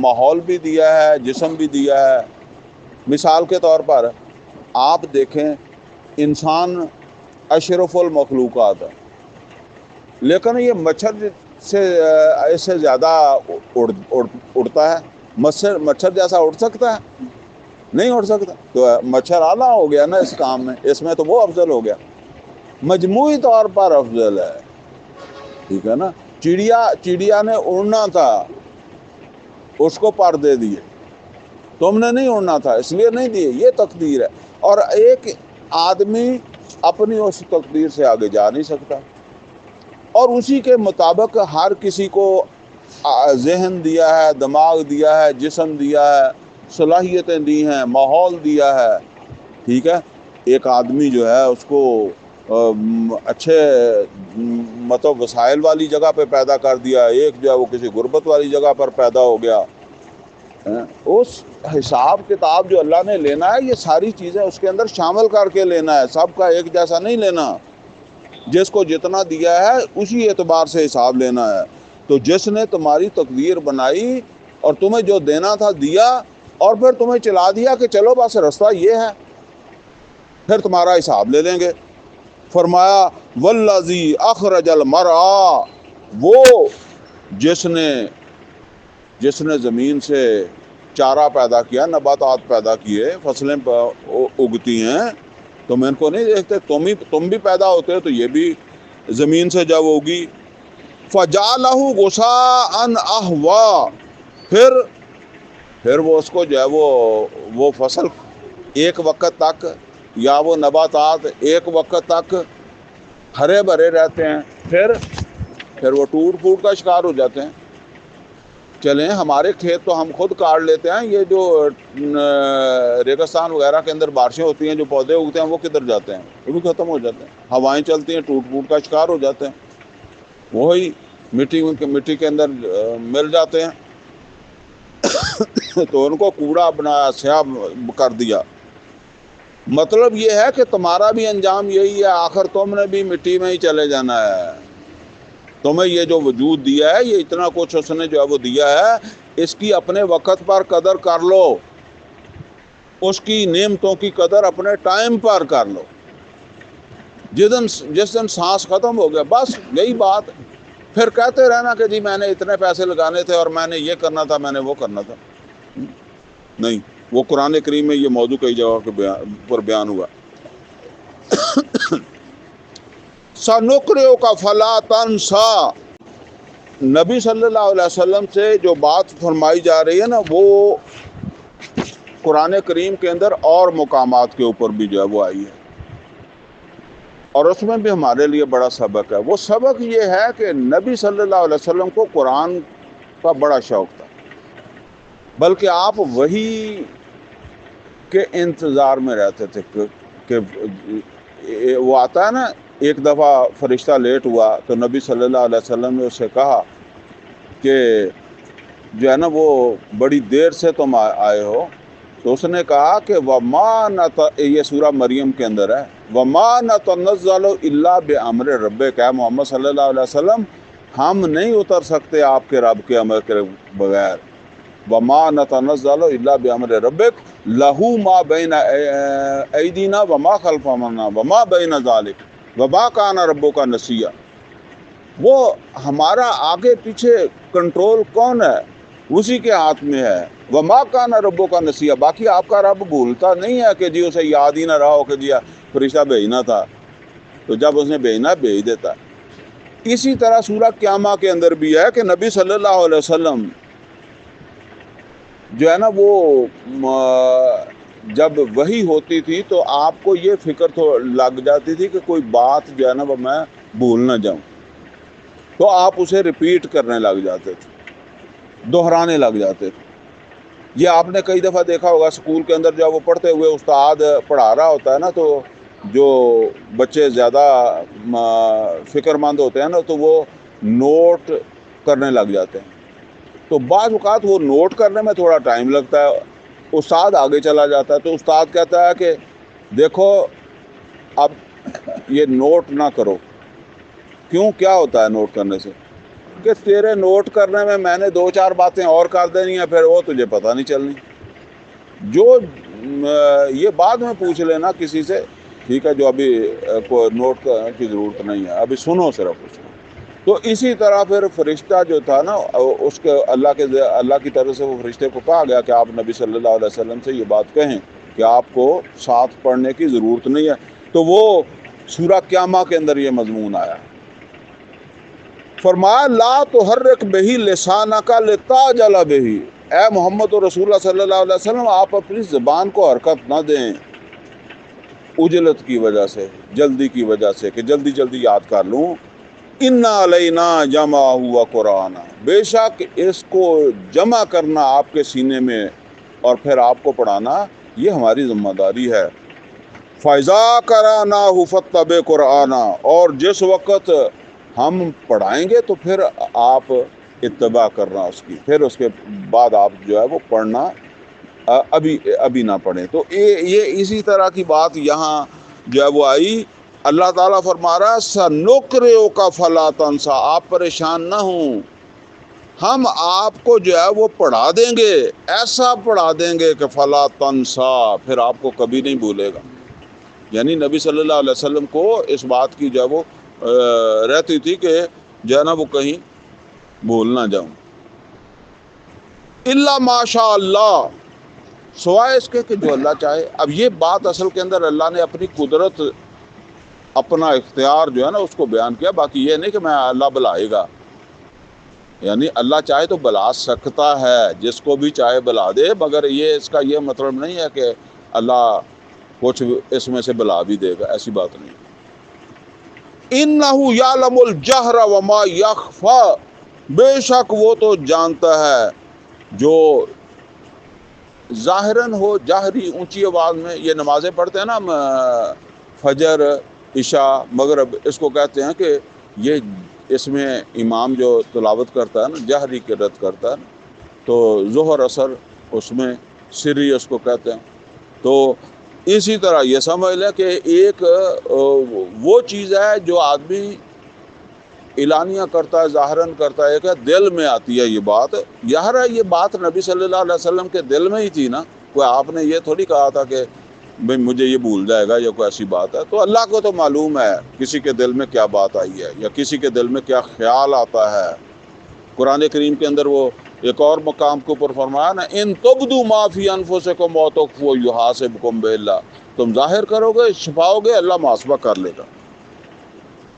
ماحول بھی دیا ہے، جسم بھی دیا ہے۔ مثال کے طور پر آپ دیکھیں، انسان اشرف المخلوقات ہے، لیکن یہ مچھر سے اس سے زیادہ اڑتا ہے؟ مچھر جیسا اڑ سکتا ہے؟ نہیں اڑ سکتا۔ تو مچھر اعلیٰ ہو گیا نا اس کام میں، اس میں تو وہ افضل ہو گیا، مجموعی طور پر افضل ہے، ٹھیک ہے نا۔ چڑیا نے اڑنا تھا، اس کو پر دے دیے، تم نے نہیں اڑنا تھا اس لیے نہیں دیے، یہ تقدیر ہے۔ اور ایک آدمی اپنی اس تقدیر سے آگے جا نہیں سکتا، اور اسی کے مطابق ہر کسی کو ذہن دیا ہے، دماغ دیا ہے، جسم دیا ہے، صلاحیتیں دی ہیں، ماحول دیا ہے، ٹھیک ہے۔ ایک آدمی جو ہے اس کو اچھے مطلب وسائل والی جگہ پہ پیدا کر دیا، ایک جو ہے وہ کسی غربت والی جگہ پر پیدا ہو گیا۔ اس حساب کتاب جو اللہ نے لینا ہے، یہ ساری چیزیں اس کے اندر شامل کر کے لینا ہے، سب کا ایک جیسا نہیں لینا۔ جس کو جتنا دیا ہے اسی اعتبار سے حساب لینا ہے۔ تو جس نے تمہاری تقدیر بنائی اور تمہیں جو دینا تھا دیا، اور پھر تمہیں چلا دیا کہ چلو بس رستہ یہ ہے، پھر تمہارا حساب لے لیں گے۔ فرمایا والذی اخرج المرعى، وہ جس نے زمین سے چارہ پیدا کیا، نباتات پیدا کیے، فصلیں اگتی ہیں، تم ان کو نہیں دیکھتے؟ تم بھی پیدا ہوتے ہو تو یہ بھی زمین سے جب ہوگی۔ فَجَعَلَهُ غُثَاءً أَحْوَىٰ، پھر وہ اس کو جو ہے وہ فصل ایک وقت تک، یا وہ نباتات ایک وقت تک ہرے بھرے رہتے ہیں، پھر وہ ٹوٹ پھوٹ کا شکار ہو جاتے ہیں۔ چلیں، ہمارے کھیت تو ہم خود کاٹ لیتے ہیں، یہ جو ریگستان وغیرہ کے اندر بارشیں ہوتی ہیں، جو پودے اگتے ہیں، وہ کدھر جاتے ہیں؟ وہ بھی ختم ہو جاتے ہیں۔ ہوائیں چلتی ہیں، ٹوٹ پھوٹ کا شکار ہو جاتے ہیں، وہی مٹی کے اندر مل جاتے ہیں۔ تو ان کو کوڑا بنایا، سیاہ کر دیا۔ مطلب یہ ہے کہ تمہارا بھی انجام یہی ہے، آخر تم نے بھی مٹی میں ہی چلے جانا ہے۔ تمہیں یہ جو وجود دیا ہے، یہ اتنا کچھ اس نے جو ہے وہ دیا ہے، اس کی اپنے وقت پر قدر کر لو، اس کی نعمتوں کی قدر اپنے ٹائم پر کر لو۔ جس دن سانس ختم ہو گیا، بس یہی بات۔ پھر کہتے رہنا کہ جی میں نے اتنے پیسے لگانے تھے، اور میں نے یہ کرنا تھا، میں نے وہ کرنا تھا۔ نہیں، وہ قرآن کریم میں یہ موضوع کئی جگہ پر بیان ہوا۔ سَنُقْرِئُكَ فَلَا تَنْسَىٰ، نبی صلی اللہ علیہ وسلم سے جو بات فرمائی جا رہی ہے نا، وہ قرآن کریم کے اندر اور مقامات کے اوپر بھی جو ہے وہ آئی ہے۔ اور اس میں بھی ہمارے لیے بڑا سبق ہے۔ وہ سبق یہ ہے کہ نبی صلی اللہ علیہ وسلم کو قرآن کا بڑا شوق تھا، بلکہ آپ وہی کے انتظار میں رہتے تھے کہ وہ آتا ہے نا، ایک دفعہ فرشتہ لیٹ ہوا تو نبی صلی اللہ علیہ وسلم نے اسے کہا کہ جو ہے نا وہ بڑی دیر سے تم آئے ہو، تو اس نے کہا کہ یہ سورہ مریم کے اندر ہے، وَمَا نَتَنَزَّلُ إِلَّا بِأَمْرِ رَبِّكَ، اے محمد صلی اللہ علیہ وسلم ہم نہیں اتر سکتے آپ کے رب کے امر کے بغیر، وَمَا نَتَنَزَّلُ إِلَّا بِأَمْرِ رَبِّكَ لَهُ مَا بَيْنَ أَيْدِينَا وَمَا خَلْفَنَا وَمَا بَيْنَ ذَلِكَ وَمَا كَانَ رَبُّكَ نَسِيًّا۔ وہ ہمارا آگے پیچھے کنٹرول کون ہے؟ اسی کے ہاتھ میں ہے۔ وَمَا كَانَ رَبُّكَ نَسِيًّا، باقی آپ کا رب بھولتا نہیں ہے کہ جی اسے یاد ہی نہ رہا ہو کہ جی فرشتہ بھیجنا تھا، تو جب اس نے بھیجنا بھیج دیتا ہے۔ اسی طرح سورہ قیامہ کے اندر بھی ہے کہ نبی صلی اللہ علیہ وسلم جو ہے نا وہ جب وحی ہوتی تھی تو آپ کو یہ فکر تو لگ جاتی تھی کہ کوئی بات جو ہے نا وہ میں بھول نہ جاؤں، تو آپ اسے ریپیٹ کرنے لگ جاتے تھے، دہرانے لگ جاتے تھے۔ یہ آپ نے کئی دفعہ دیکھا ہوگا اسکول کے اندر جب وہ پڑھتے ہوئے استاد پڑھا رہا ہوتا ہے نا، تو جو بچے زیادہ فکر مند ہوتے ہیں نا تو وہ نوٹ کرنے لگ جاتے ہیں، تو بعض اوقات وہ نوٹ کرنے میں تھوڑا ٹائم لگتا ہے، استاد آگے چلا جاتا ہے تو استاد کہتا ہے کہ دیکھو اب یہ نوٹ نہ کرو۔ کیوں، کیا ہوتا ہے نوٹ کرنے سے؟ کہ تیرے نوٹ کرنے میں نے 2-4 باتیں اور کر دینی ہیں، پھر وہ تجھے پتہ نہیں چلنی۔ جو یہ بعد میں پوچھ لینا کسی سے، ٹھیک ہے، جو ابھی کوئی نوٹ کی ضرورت نہیں ہے، ابھی سنو صرف اس کو۔ تو اسی طرح پھر فرشتہ جو تھا نا، اس کے اللہ کی طرف سے وہ فرشتے کو کہا گیا کہ آپ نبی صلی اللہ علیہ وسلم سے یہ بات کہیں کہ آپ کو ساتھ پڑھنے کی ضرورت نہیں ہے۔ تو وہ سورہ قیامہ کے اندر یہ مضمون آیا، فرمایا لا تحرک بہ لسانک لتعجل بہ، اے محمد رسول اللہ صلی اللہ علیہ وسلم آپ اپنی زبان کو حرکت نہ دیں عجلت کی وجہ سے، جلدی کی وجہ سے کہ جلدی جلدی یاد کر لوں۔ اِنَّ عَلَيْنَا جَمْعَهُ وَقُرْآنَهُ، بے شک اس کو جمع کرنا آپ کے سینے میں اور پھر آپ کو پڑھانا یہ ہماری ذمہ داری ہے۔ فَإِذَا قَرَأْنَاهُ فَاتَّبِعْ قُرْآنَهُ، اور جس وقت ہم پڑھائیں گے تو پھر آپ اتباع کرنا اس کی، پھر اس کے بعد آپ جو ہے وہ پڑھنا ابھی نہ پڑھیں۔ تو یہ اسی طرح کی بات یہاں جو ہے وہ آئی۔ اللہ تعالیٰ فرما رہا ہے سَنُقْرِئُكَ فَلَا تَنْسَىٰ، آپ پریشان نہ ہوں، ہم آپ کو جو ہے وہ پڑھا دیں گے، ایسا پڑھا دیں گے کہ فَلَا تَنْسَىٰ، پھر آپ کو کبھی نہیں بھولے گا۔ یعنی نبی صلی اللہ علیہ وسلم کو اس بات کی جو ہے وہ رہتی تھی کہ جو ہے نا وہ کہیں بھول نہ جاؤں۔ اِلَّا مَا شَاءَ اللَّهُ، سوائے اس کے کہ جو اللہ چاہے۔ اب یہ بات اصل کے اندر اللہ نے اپنی قدرت، اپنا اختیار جو ہے نا اس کو بیان کیا، باقی یہ نہیں کہ میں اللہ بلائے گا، یعنی اللہ چاہے تو بلا سکتا ہے، جس کو بھی چاہے بلا دے، مگر یہ اس کا یہ مطلب نہیں ہے کہ اللہ کچھ اس میں سے بلا بھی دے گا، ایسی بات نہیں۔ اِنَّهُ يَعْلَمُ الْجَهْرَ وَمَا يَخْفَىٰ، بے شک وہ تو جانتا ہے جو ظاہراً ہو، جاہری اونچی آواز میں۔ یہ نمازیں پڑھتے ہیں نا ہم، فجر، عشاء، مغرب، اس کو کہتے ہیں کہ یہ اس میں امام جو تلاوت کرتا ہے نا جہری قرات کرتا ہے نا، تو ظہر اثر اس میں سری اس کو کہتے ہیں۔ تو اسی طرح یہ سمجھ لیں کہ ایک وہ چیز ہے جو آدمی اعلانیہ کرتا ہے، ظاہراً کرتا ہے، کہ دل میں آتی ہے یہ بات۔ یار یہ بات نبی صلی اللہ علیہ وسلم کے دل میں ہی تھی نا، کوئی آپ نے یہ تھوڑی کہا تھا کہ بھئی مجھے یہ بھول جائے گا یا کوئی ایسی بات ہے۔ تو اللہ کو تو معلوم ہے کسی کے دل میں کیا بات آئی ہے یا کسی کے دل میں کیا خیال آتا ہے۔ قرآن کریم کے اندر وہ ایک اور مقام کے اوپر فرمایا نا، ان تبدوا ما فی انفسکم او تخفوہ یحاسبکم بہ اللہ، تم ظاہر کرو گے، چھپاؤ گے، اللہ محاسبہ کر لے گا۔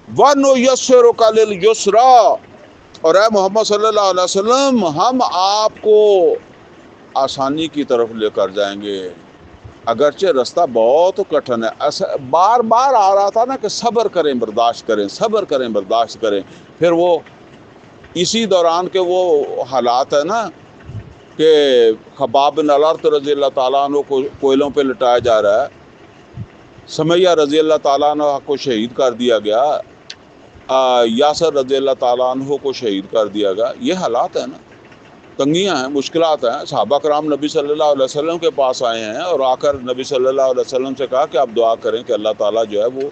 وَنُيَسِّرُكَ لِلْيُسْرَىٰ، اور اے محمد صلی اللہ علیہ وسلم ہم آپ کو آسانی کی طرف لے کر جائیں گے۔ اگرچہ رستہ بہت کٹھن ہے، بار بار آ رہا تھا نا کہ صبر کریں برداشت کریں، صبر کریں برداشت کریں. پھر وہ اسی دوران کے وہ حالات ہے نا کہ خباب بن الارت رضی اللہ تعالیٰ عنہ کو کوئلوں پہ لٹایا جا رہا ہے، سمیہ رضی اللہ تعالیٰ عنہ کو شہید کر دیا گیا، یاسر رضی اللہ تعالیٰ عنہ کو شہید کر دیا گیا. یہ حالات ہیں نا، تنگیاں ہیں، مشکلات ہیں. صحابہ کرام نبی صلی اللہ علیہ وسلم کے پاس آئے ہیں اور آ کر نبی صلی اللہ علیہ وسلم سے کہا کہ آپ دعا کریں کہ اللہ تعالیٰ جو ہے وہ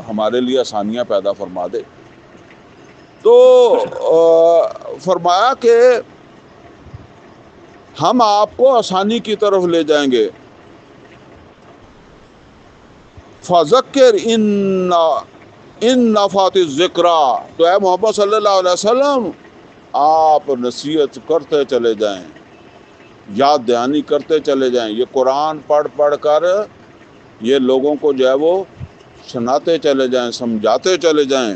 ہمارے لیے آسانیاں پیدا فرما دے. تو فرمایا کہ ہم آپ کو آسانی کی طرف لے جائیں گے. فذکر ان نفعت الذکریٰ، تو اے محمد صلی اللہ علیہ وسلم آپ نصیحت کرتے چلے جائیں، یاد دہانی کرتے چلے جائیں. یہ قرآن پڑھ پڑھ کر یہ لوگوں کو جو ہے وہ سناتے چلے جائیں، سمجھاتے چلے جائیں.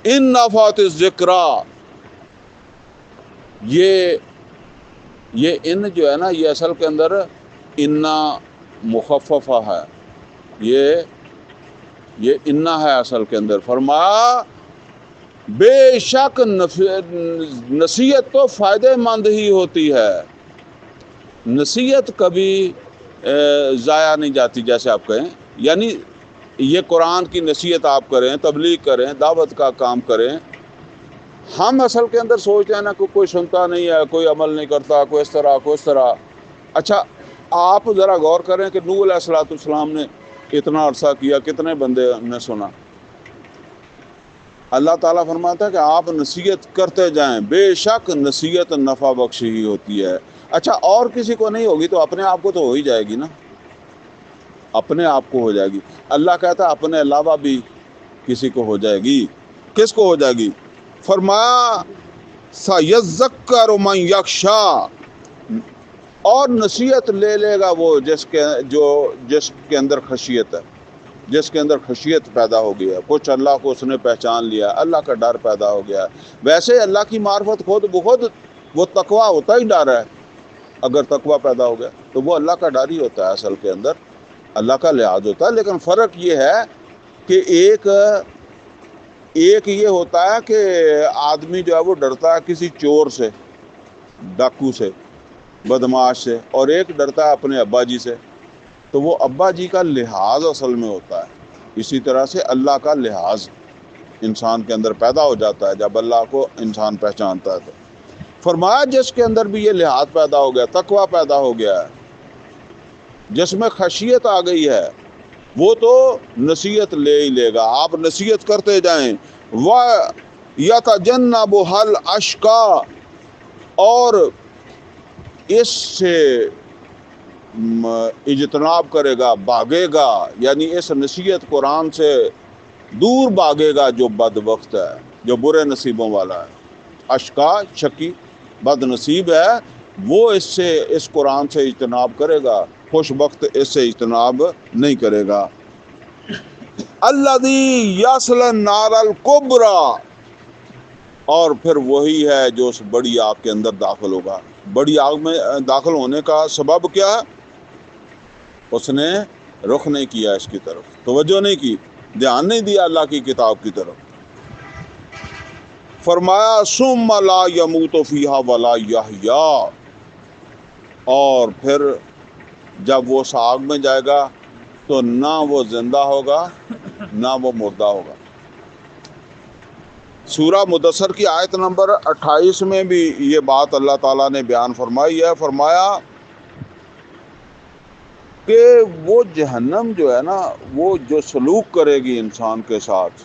ان نفعت الذکریٰ، یہ ان جو ہے نا یہ اصل کے اندر انا مخففہ ہے، یہ انا ہے اصل کے اندر. فرمایا بے شک نصیحت تو فائدہ مند ہی ہوتی ہے، نصیحت کبھی ضائع نہیں جاتی. جیسے آپ کہیں یعنی یہ قرآن کی نصیحت آپ کریں، تبلیغ کریں، دعوت کا کام کریں. ہم اصل کے اندر سوچتے ہیں نا کہ کوئی سنتا نہیں ہے، کوئی عمل نہیں کرتا، کوئی اس طرح کوئی اس طرح. اچھا آپ ذرا غور کریں کہ نوح علیہ السلام نے اتنا عرصہ کیا، کتنے بندے نے سنا. اللہ تعالیٰ فرماتا ہے کہ آپ نصیحت کرتے جائیں، بے شک نصیحت نفع بخش ہی ہوتی ہے. اچھا اور کسی کو نہیں ہوگی تو اپنے آپ کو تو ہو ہی جائے گی نا، اپنے آپ کو ہو جائے گی. اللہ کہتا ہے اپنے علاوہ بھی کسی کو ہو جائے گی. کس کو ہو جائے گی؟ فرمایا سَيَذَّكَّرُ مَن يَخْشَىٰ، اور نصیحت لے لے گا وہ جس کے اندر خشیت ہے، جس کے اندر خشیت پیدا ہو گیا ہے. کچھ اللہ کو اس نے پہچان لیا، اللہ کا ڈر پیدا ہو گیا ہے. ویسے اللہ کی معرفت خود بخود وہ تقویٰ ہوتا ہی ڈر ہے. اگر تقویٰ پیدا ہو گیا تو وہ اللہ کا ڈر ہی ہوتا ہے، اصل کے اندر اللہ کا لحاظ ہوتا ہے. لیکن فرق یہ ہے کہ ایک یہ ہوتا ہے کہ آدمی جو ہے وہ ڈرتا ہے کسی چور سے، ڈاکو سے، بدماش سے، اور ایک ڈرتا ہے اپنے ابا جی سے. تو وہ ابا جی کا لحاظ اصل میں ہوتا ہے. اسی طرح سے اللہ کا لحاظ انسان کے اندر پیدا ہو جاتا ہے جب اللہ کو انسان پہچانتا ہے. تو فرمایا جس کے اندر بھی یہ لحاظ پیدا ہو گیا، تقویٰ پیدا ہو گیا ہے، جس میں خشیت آ گئی ہے، وہ تو نصیحت لے ہی لے گا. آپ نصیحت کرتے جائیں. وَيَتَجَنَّبُهَا الْأَشْقَى، اور اس سے اجتناب کرے گا، بھاگے گا، یعنی اس نصیحت قرآن سے دور بھاگے گا جو بدبخت ہے، جو برے نصیبوں والا ہے. اشقا شقی بد نصیب ہے، وہ اس قرآن سے اجتناب کرے گا، خوش بخت اس سے اجتناب نہیں کرے گا. الذی یصلی النار الکبریٰ، اور پھر وہی ہے جو اس بڑی آگ کے اندر داخل ہوگا. بڑی آگ میں داخل ہونے کا سبب کیا ہے؟ اس نے رخ نہیں کیا اس کی طرف، توجہ نہیں کی، دھیان نہیں دیا اللہ کی کتاب کی طرف. فرمایا ثم لا یموت فیہا ولا یحییٰ، اور پھر جب وہ اس آگ میں جائے گا تو نہ وہ زندہ ہوگا نہ وہ مردہ ہوگا. سورہ مدثر کی آیت نمبر 28 میں بھی یہ بات اللہ تعالیٰ نے بیان فرمائی ہے. فرمایا کہ وہ جہنم جو ہے نا، وہ جو سلوک کرے گی انسان کے ساتھ،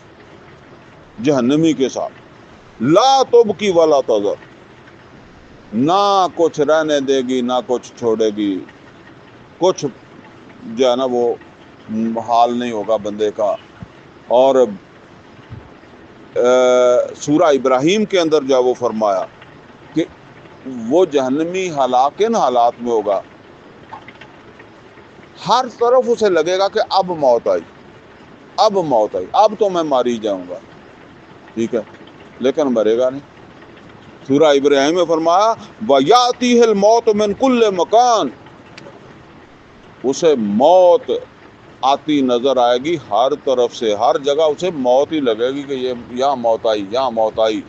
جہنمی کے ساتھ، لا تبقی ولا تذر، نہ کچھ رہنے دے گی نہ کچھ چھوڑے گی. کچھ جو ہے نا وہ حال نہیں ہوگا بندے کا. اور سورہ ابراہیم کے اندر جو ہے وہ فرمایا کہ وہ جہنمی کن حالات میں ہوگا، ہر طرف اسے لگے گا کہ اب موت آئی، اب موت آئی، اب تو میں ماری جاؤں گا، ٹھیک ہے، لیکن مرے گا نہیں. سورہ ابراہیم میں فرمایا وَيَأْتِيهِ الْمَوْتُ مِنْ كُلِّ مَكَانٍ، اسے موت آتی نظر آئے گی ہر طرف سے، ہر جگہ اسے موت ہی لگے گی کہ یہ یہاں موت آئی، یہاں موت آئی۔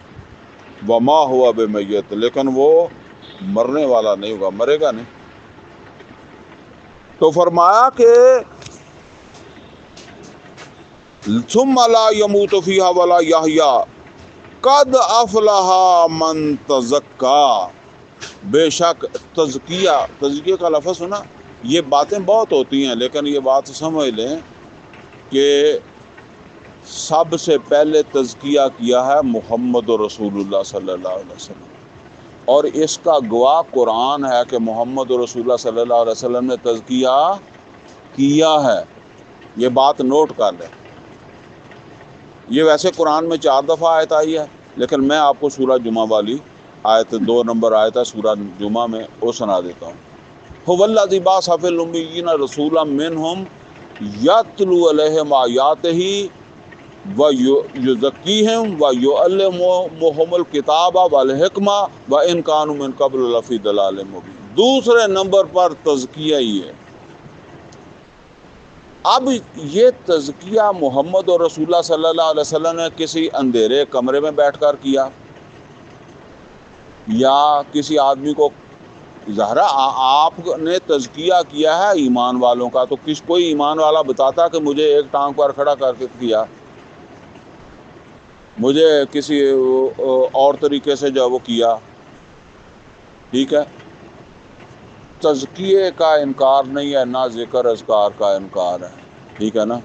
وَمَا هُوَ بِمَيِّتٍ، لیکن وہ مرنے والا نہیں ہوگا، مرے گا نہیں۔ تو فرمایا کہ ثُمَّ لَا يَمُوتُ فِيهَا وَلَا يَحْيَا قَدْ أَفْلَحَ مَن تَزَكَّىٰ، بے شک تزکیہ کا لفظ سنا، یہ باتیں بہت ہوتی ہیں لیکن یہ بات سمجھ لیں کہ سب سے پہلے تزکیہ کیا ہے محمد رسول اللہ صلی اللہ علیہ وسلم، اور اس کا گواہ قرآن ہے کہ محمد رسول اللہ صلی اللہ علیہ وسلم نے تزکیہ کیا ہے۔ یہ بات نوٹ کر لیں۔ یہ ویسے قرآن میں 4 دفعہ آیت آئی ہے، لیکن میں آپ کو سورہ جمعہ والی آیت 2 نمبر آیت ہے سورہ جمعہ میں، وہ سنا دیتا ہوں۔ هو الذی بعث فی الامیین رسولا منہم یتلو علیہم آیاتہ ویزکیہم ویعلمہم الکتاب والحکمہ وان کانوا من قبل لفی ضلال مبین۔ دوسرے نمبر پر تزکیہ ہی ہے۔ اب یہ تزکیہ محمد اور رسول اللہ صلی اللہ علیہ وسلم نے کسی اندھیرے کمرے میں بیٹھ کر کیا، یا کسی آدمی کو، ظاہرہ آپ نے تزکیہ کیا ہے ایمان والوں کا، تو کوئی ایمان والا بتاتا کہ مجھے ایک ٹانگ پر کھڑا کر کے کیا، مجھے کسی اور طریقے سے جو وہ کیا، ٹھیک ہے۔ تزکیے کا انکار نہیں ہے، نہ ذکر اذکار کا انکار ہے، ٹھیک ہے نا۔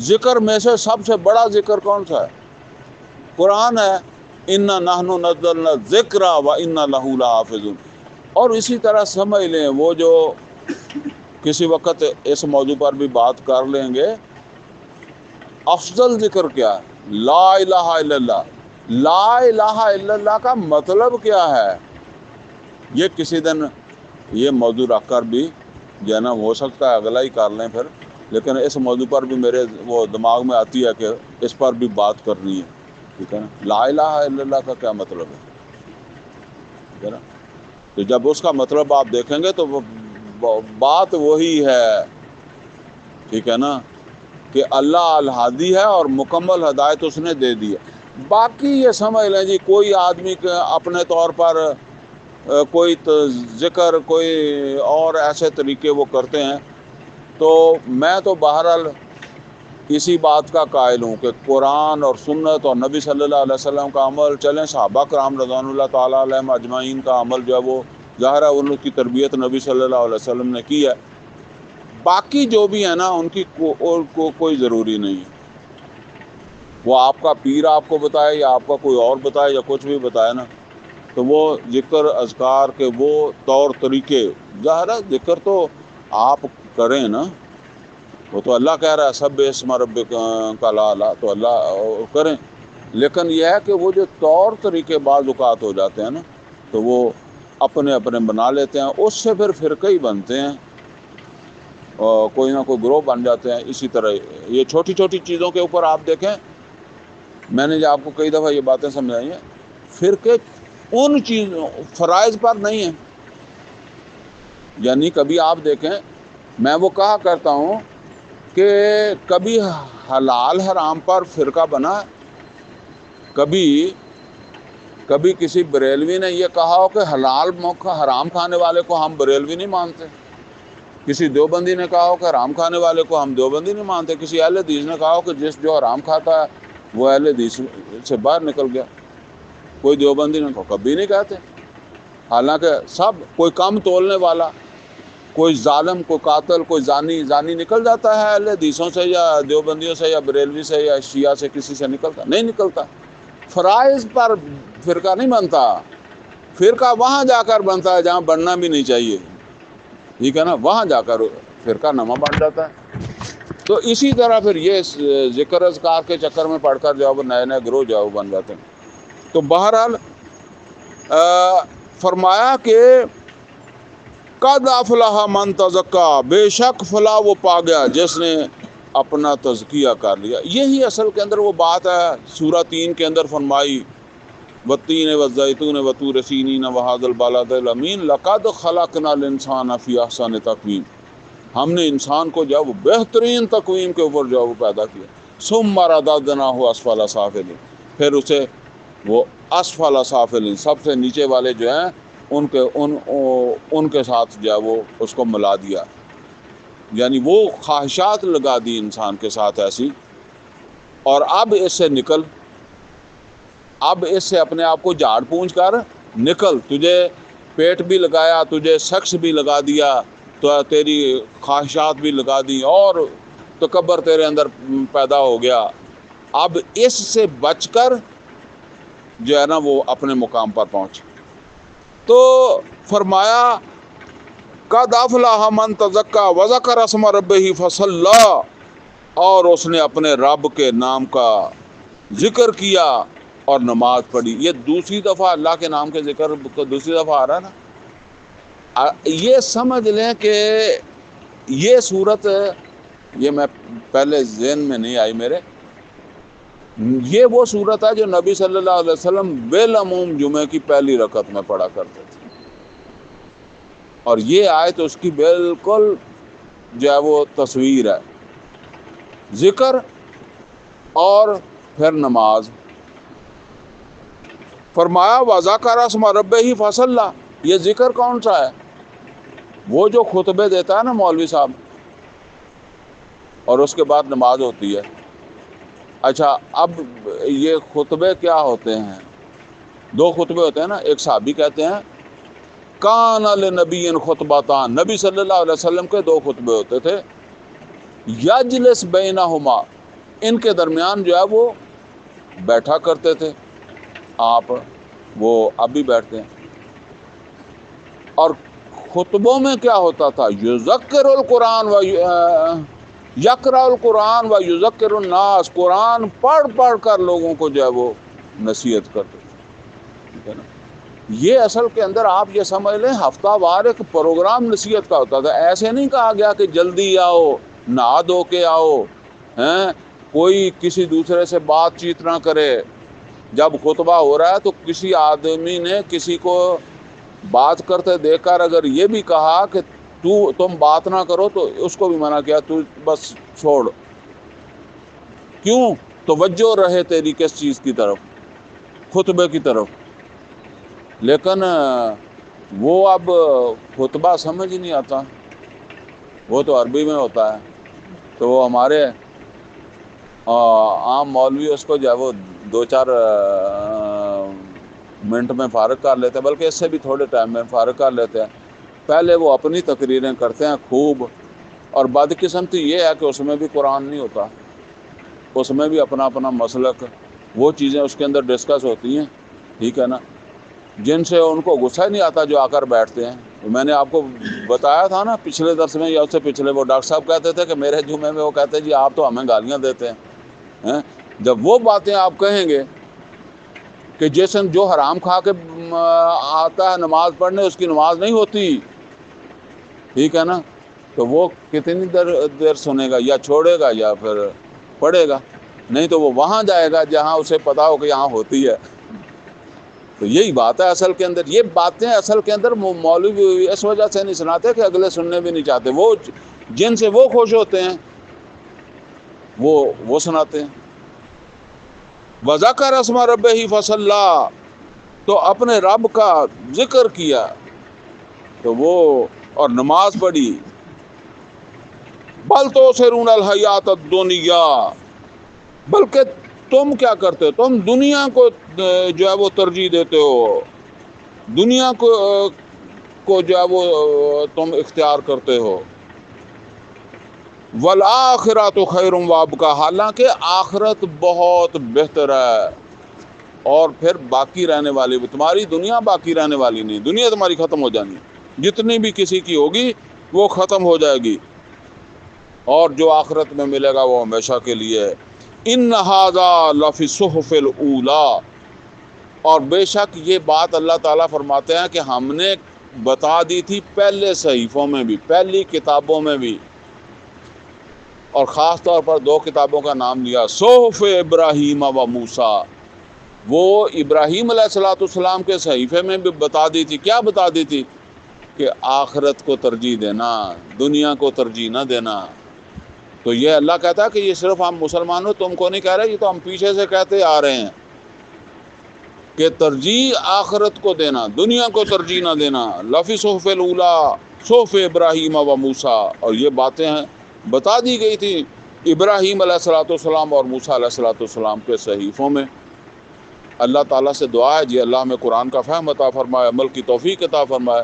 ذکر میں سے سب سے بڑا ذکر کون سا ہے؟ قرآن ہے، اِنَّا نَحْنُ نَزَّلْنَا الذِّکْرَ وَإِنَّا لَهُ لَحَافِظُونَ۔ اور اسی طرح سمجھ لیں، وہ جو کسی وقت اس موضوع پر بھی بات کر لیں گے، افضل ذکر کیا ہے؟ لا الہ الا اللہ۔ لا الہ الا اللہ کا مطلب کیا ہے؟ یہ کسی دن یہ موضوع رکھ کر بھی جو ہے نا، ہو سکتا ہے اگلا ہی کر لیں پھر، لیکن اس موضوع پر بھی میرے وہ دماغ میں آتی ہے کہ اس پر بھی بات کرنی ہے، ٹھیک ہے نا۔ لا الہ الا اللہ کا کیا مطلب ہے، ٹھیک ہے نا۔ تو جب اس کا مطلب آپ دیکھیں گے تو بات وہی ہے، ٹھیک ہے نا، کہ اللہ الہادی ہے اور مکمل ہدایت اس نے دے دی ہے۔ باقی یہ سمجھ لیں جی، کوئی آدمی اپنے طور پر کوئی ذکر، کوئی اور ایسے طریقے وہ کرتے ہیں، تو میں تو بہرحال اسی بات کا قائل ہوں کہ قرآن اور سنت اور نبی صلی اللہ علیہ وسلم کا عمل چلیں، صحابہ کرام رضوان اللہ تعالیٰ علیہم اجمعین کا عمل جو ہے وہ ظاہر ہے ان کی تربیت نبی صلی اللہ علیہ وسلم نے کی ہے۔ باقی جو بھی ہے نا، ان کی کوئی ضروری نہیں ہے، وہ آپ کا پیر آپ کو بتائے یا آپ کا کوئی اور بتائے یا کچھ بھی بتائے نا، تو وہ ذکر اذکار کے وہ طور طریقے، ظاہر ہے ذکر تو آپ کریں نا، وہ تو اللہ کہہ رہا ہے سب اسم ربک کا لالا، تو اللہ کریں، لیکن یہ ہے کہ وہ جو طور طریقے بعض اوقات ہو جاتے ہیں نا، تو وہ اپنے اپنے بنا لیتے ہیں، اس سے پھر فرقے ہی بنتے ہیں، اور کوئی نہ کوئی گروہ بن جاتے ہیں۔ اسی طرح یہ چھوٹی چھوٹی چیزوں کے اوپر آپ دیکھیں، میں نے جو آپ کو کئی دفعہ یہ باتیں سمجھائی ہیں، فرقے ان چیزوں فرائض پر نہیں ہیں۔ یعنی کبھی آپ دیکھیں، میں وہ کہا کرتا ہوں کہ کبھی حلال حرام پر فرقہ بنا، کبھی کسی بریلوی نے یہ کہا ہو کہ حلال حرام کھانے والے کو ہم بریلوی نہیں مانتے، کسی دیوبندی نے کہا ہو کہ حرام کھانے والے کو ہم دیوبندی نہیں مانتے، کسی اہل حدیث نے کہا ہو کہ جو حرام کھاتا ہے وہ اہل حدیث سے باہر نکل گیا، کوئی دیوبندی نے کبھی نہیں کہتے۔ حالانکہ سب، کوئی کم تولنے والا، کوئی ظالم، کوئی قاتل، کوئی زانی نکل جاتا ہے اہل حدیثوں سے یا دیوبندیوں سے یا بریلوی سے یا شیعہ سے، کسی سے نکلتا نہیں نکلتا۔ فرائض پر فرقہ نہیں بنتا، فرقہ وہاں جا کر بنتا ہے جہاں بننا بھی نہیں چاہیے، ٹھیک ہے نا، وہاں جا کر فرقہ نواں بن جاتا ہے۔ تو اسی طرح پھر یہ ذکر اذکار کے چکر میں پڑھ کر جو نئے نئے گروہ جو بن جاتے ہیں۔ تو بہرحال فرمایا کہ قد افلح من تزکا، بے شک فلاح وہ پا گیا جس نے اپنا تزکیہ کر لیا۔ یہی اصل کے اندر وہ بات ہے سورہ 3 کے اندر فرمائی والتین والزیتون وطور سینین وہذا البلد الامین لقد خلقنا الانسان فی احسن تقویم، ہم نے انسان کو جو ہے وہ بہترین تقویم کے اوپر جو ہے وہ پیدا کیا. ثم رددناہ اسفل سافلین، پھر اسے وہ اسفل سافلین سب سے نیچے والے جو ہیں ان کے ساتھ جو ہے وہ اس کو ملا دیا، یعنی وہ خواہشات لگا دی انسان کے ساتھ ایسی. اور اب اس سے نکل، اب اس سے اپنے آپ کو جھاڑ پونچھ کر نکل. تجھے پیٹ بھی لگایا، تجھے سیکس بھی لگا دیا، تو تیری خواہشات بھی لگا دی، اور تکبر تیرے اندر پیدا ہو گیا. اب اس سے بچ کر جو ہے نا وہ اپنے مقام پر پہنچ. تو فرمایا قد افلح من تزکا وذکر اسم ربہ فصلی، اور اس نے اپنے رب کے نام کا ذکر کیا اور نماز پڑھی. یہ دوسری دفعہ اللہ کے نام کے ذکر کو دوسری دفعہ آ رہا ہے نا. یہ سمجھ لیں کہ یہ صورت، یہ میں پہلے ذہن میں نہیں آئی میرے، یہ وہ صورت ہے جو نبی صلی اللہ علیہ وسلم بالعموم جمعے کی پہلی رکعت میں پڑھا کرتے تھے. اور یہ آیت اس کی بالکل جو ہے وہ تصویر ہے، ذکر اور پھر نماز. فرمایا وذکر اسم ربہ فصلی، یہ ذکر کون سا ہے؟ وہ جو خطبے دیتا ہے نا مولوی صاحب، اور اس کے بعد نماز ہوتی ہے. اچھا، اب یہ خطبے کیا ہوتے ہیں؟ دو خطبے ہوتے ہیں نا. ایک صحابی کہتے ہیں کان لنبی خطبتان، نبی صلی اللہ علیہ وسلم کے دو خطبے ہوتے تھے. یجلس بینہما، ان کے درمیان جو ہے وہ بیٹھا کرتے تھے آپ، وہ اب بھی بیٹھتے ہیں. اور خطبوں میں کیا ہوتا تھا؟ یذکر القرآن و یقرأ القرآن و یذکر الناس، قرآن پڑھ پڑھ کر لوگوں کو جو ہے وہ نصیحت کرتے تھے. ٹھیک ہے نا. یہ اصل کے اندر آپ یہ سمجھ لیں ہفتہ وار ایک پروگرام نصیحت کا ہوتا تھا. ایسے نہیں کہا گیا کہ جلدی آؤ، نہا دھو کے آؤ، ہیں کوئی کسی دوسرے سے بات چیت نہ کرے. جب خطبہ ہو رہا ہے تو کسی آدمی نے کسی کو بات کرتے دیکھ کر اگر یہ بھی کہا کہ تم بات نہ کرو، تو اس کو بھی منع کیا، تو بس چھوڑ. کیوں؟ توجہ رہے تیری کس چیز کی طرف؟ خطبے کی طرف. لیکن وہ اب خطبہ سمجھ ہی نہیں آتا، وہ تو عربی میں ہوتا ہے. تو وہ ہمارے عام مولوی اس کو جو ہے وہ 2-4 منٹ میں فارغ کر لیتے ہیں، بلکہ اس سے بھی تھوڑے ٹائم میں فارغ کر لیتے ہیں. پہلے وہ اپنی تقریریں کرتے ہیں خوب، اور بدقسمتی یہ ہے کہ اس میں بھی قرآن نہیں ہوتا، اس میں بھی اپنا اپنا مسلک، وہ چیزیں اس کے اندر ڈسکس ہوتی ہیں. ٹھیک ہے نا. جن سے ان کو غصہ نہیں آتا جو آ کر بیٹھتے ہیں. میں نے آپ کو بتایا تھا نا پچھلے درس میں یا اس سے پچھلے، وہ ڈاکٹر صاحب کہتے تھے کہ میرے جمعے میں وہ کہتے جی آپ تو ہمیں گالیاں دیتے ہیں. جب وہ باتیں آپ کہیں گے کہ جیسن جو حرام کھا کے آتا ہے نماز پڑھنے، اس کی نماز نہیں ہوتی، ٹھیک ہے نا، تو وہ کتنی دیر سنے گا، یا چھوڑے گا یا پھر پڑھے گا. نہیں تو وہ وہاں جائے گا جہاں اسے پتا ہو کہ یہاں ہوتی ہے. تو یہی بات ہے اصل کے اندر. یہ باتیں اصل کے اندر مولوی اس وجہ سے نہیں سناتے کہ اگلے سننے بھی نہیں چاہتے. وہ جن سے وہ خوش ہوتے ہیں وہ سناتے ہیں. وذکر اسم ربہ فصلی، تو اپنے رب کا ذکر کیا تو وہ اور نماز پڑھی. بل تؤثرون الحیات الدنیا، بلکہ تم کیا کرتے ہو؟ تم دنیا کو جو ہے وہ ترجیح دیتے ہو، دنیا کو جو ہے وہ تم اختیار کرتے ہو. والآخرۃ خیر وابقیٰ، حالانکہ آخرت بہت بہتر ہے اور پھر باقی رہنے والی. تمہاری دنیا باقی رہنے والی نہیں، دنیا تمہاری ختم ہو جانی، جتنی بھی کسی کی ہوگی وہ ختم ہو جائے گی، اور جو آخرت میں ملے گا وہ ہمیشہ کے لیے. ان ھذا لفی الصحف الاولیٰ، اور بے شک یہ بات اللہ تعالیٰ فرماتے ہیں کہ ہم نے بتا دی تھی پہلے صحیفوں میں بھی، پہلی کتابوں میں بھی، اور خاص طور پر 2 کتابوں کا نام لیا، صحف ابراہیم و موسیٰ، وہ ابراہیم علیہ السلام کے صحیفے میں بھی بتا دی تھی. کیا بتا دی تھی؟ کہ آخرت کو ترجیح دینا، دنیا کو ترجیح نہ دینا. تو یہ اللہ کہتا ہے کہ یہ صرف ہم مسلمانوں تم کو نہیں کہہ رہے، یہ تو ہم پیچھے سے کہتے آ رہے ہیں کہ ترجیح آخرت کو دینا، دنیا کو ترجیح نہ دینا. لفی صحف الاولی صحف ابراہیم و موسیٰ، اور یہ باتیں ہیں بتا دی گئی تھی ابراہیم علیہ السلام اور موسیٰ علیہ السلام کے صحیفوں میں. اللہ تعالیٰ سے دعا ہے جی اللہ میں قرآن کا فہم عطا فرمائے، عمل کی توفیق عطا فرمائے.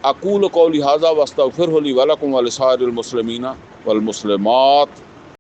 اقول قولی ھذا واستغفر لی ولکم ولسائر المسلمین والمسلمات.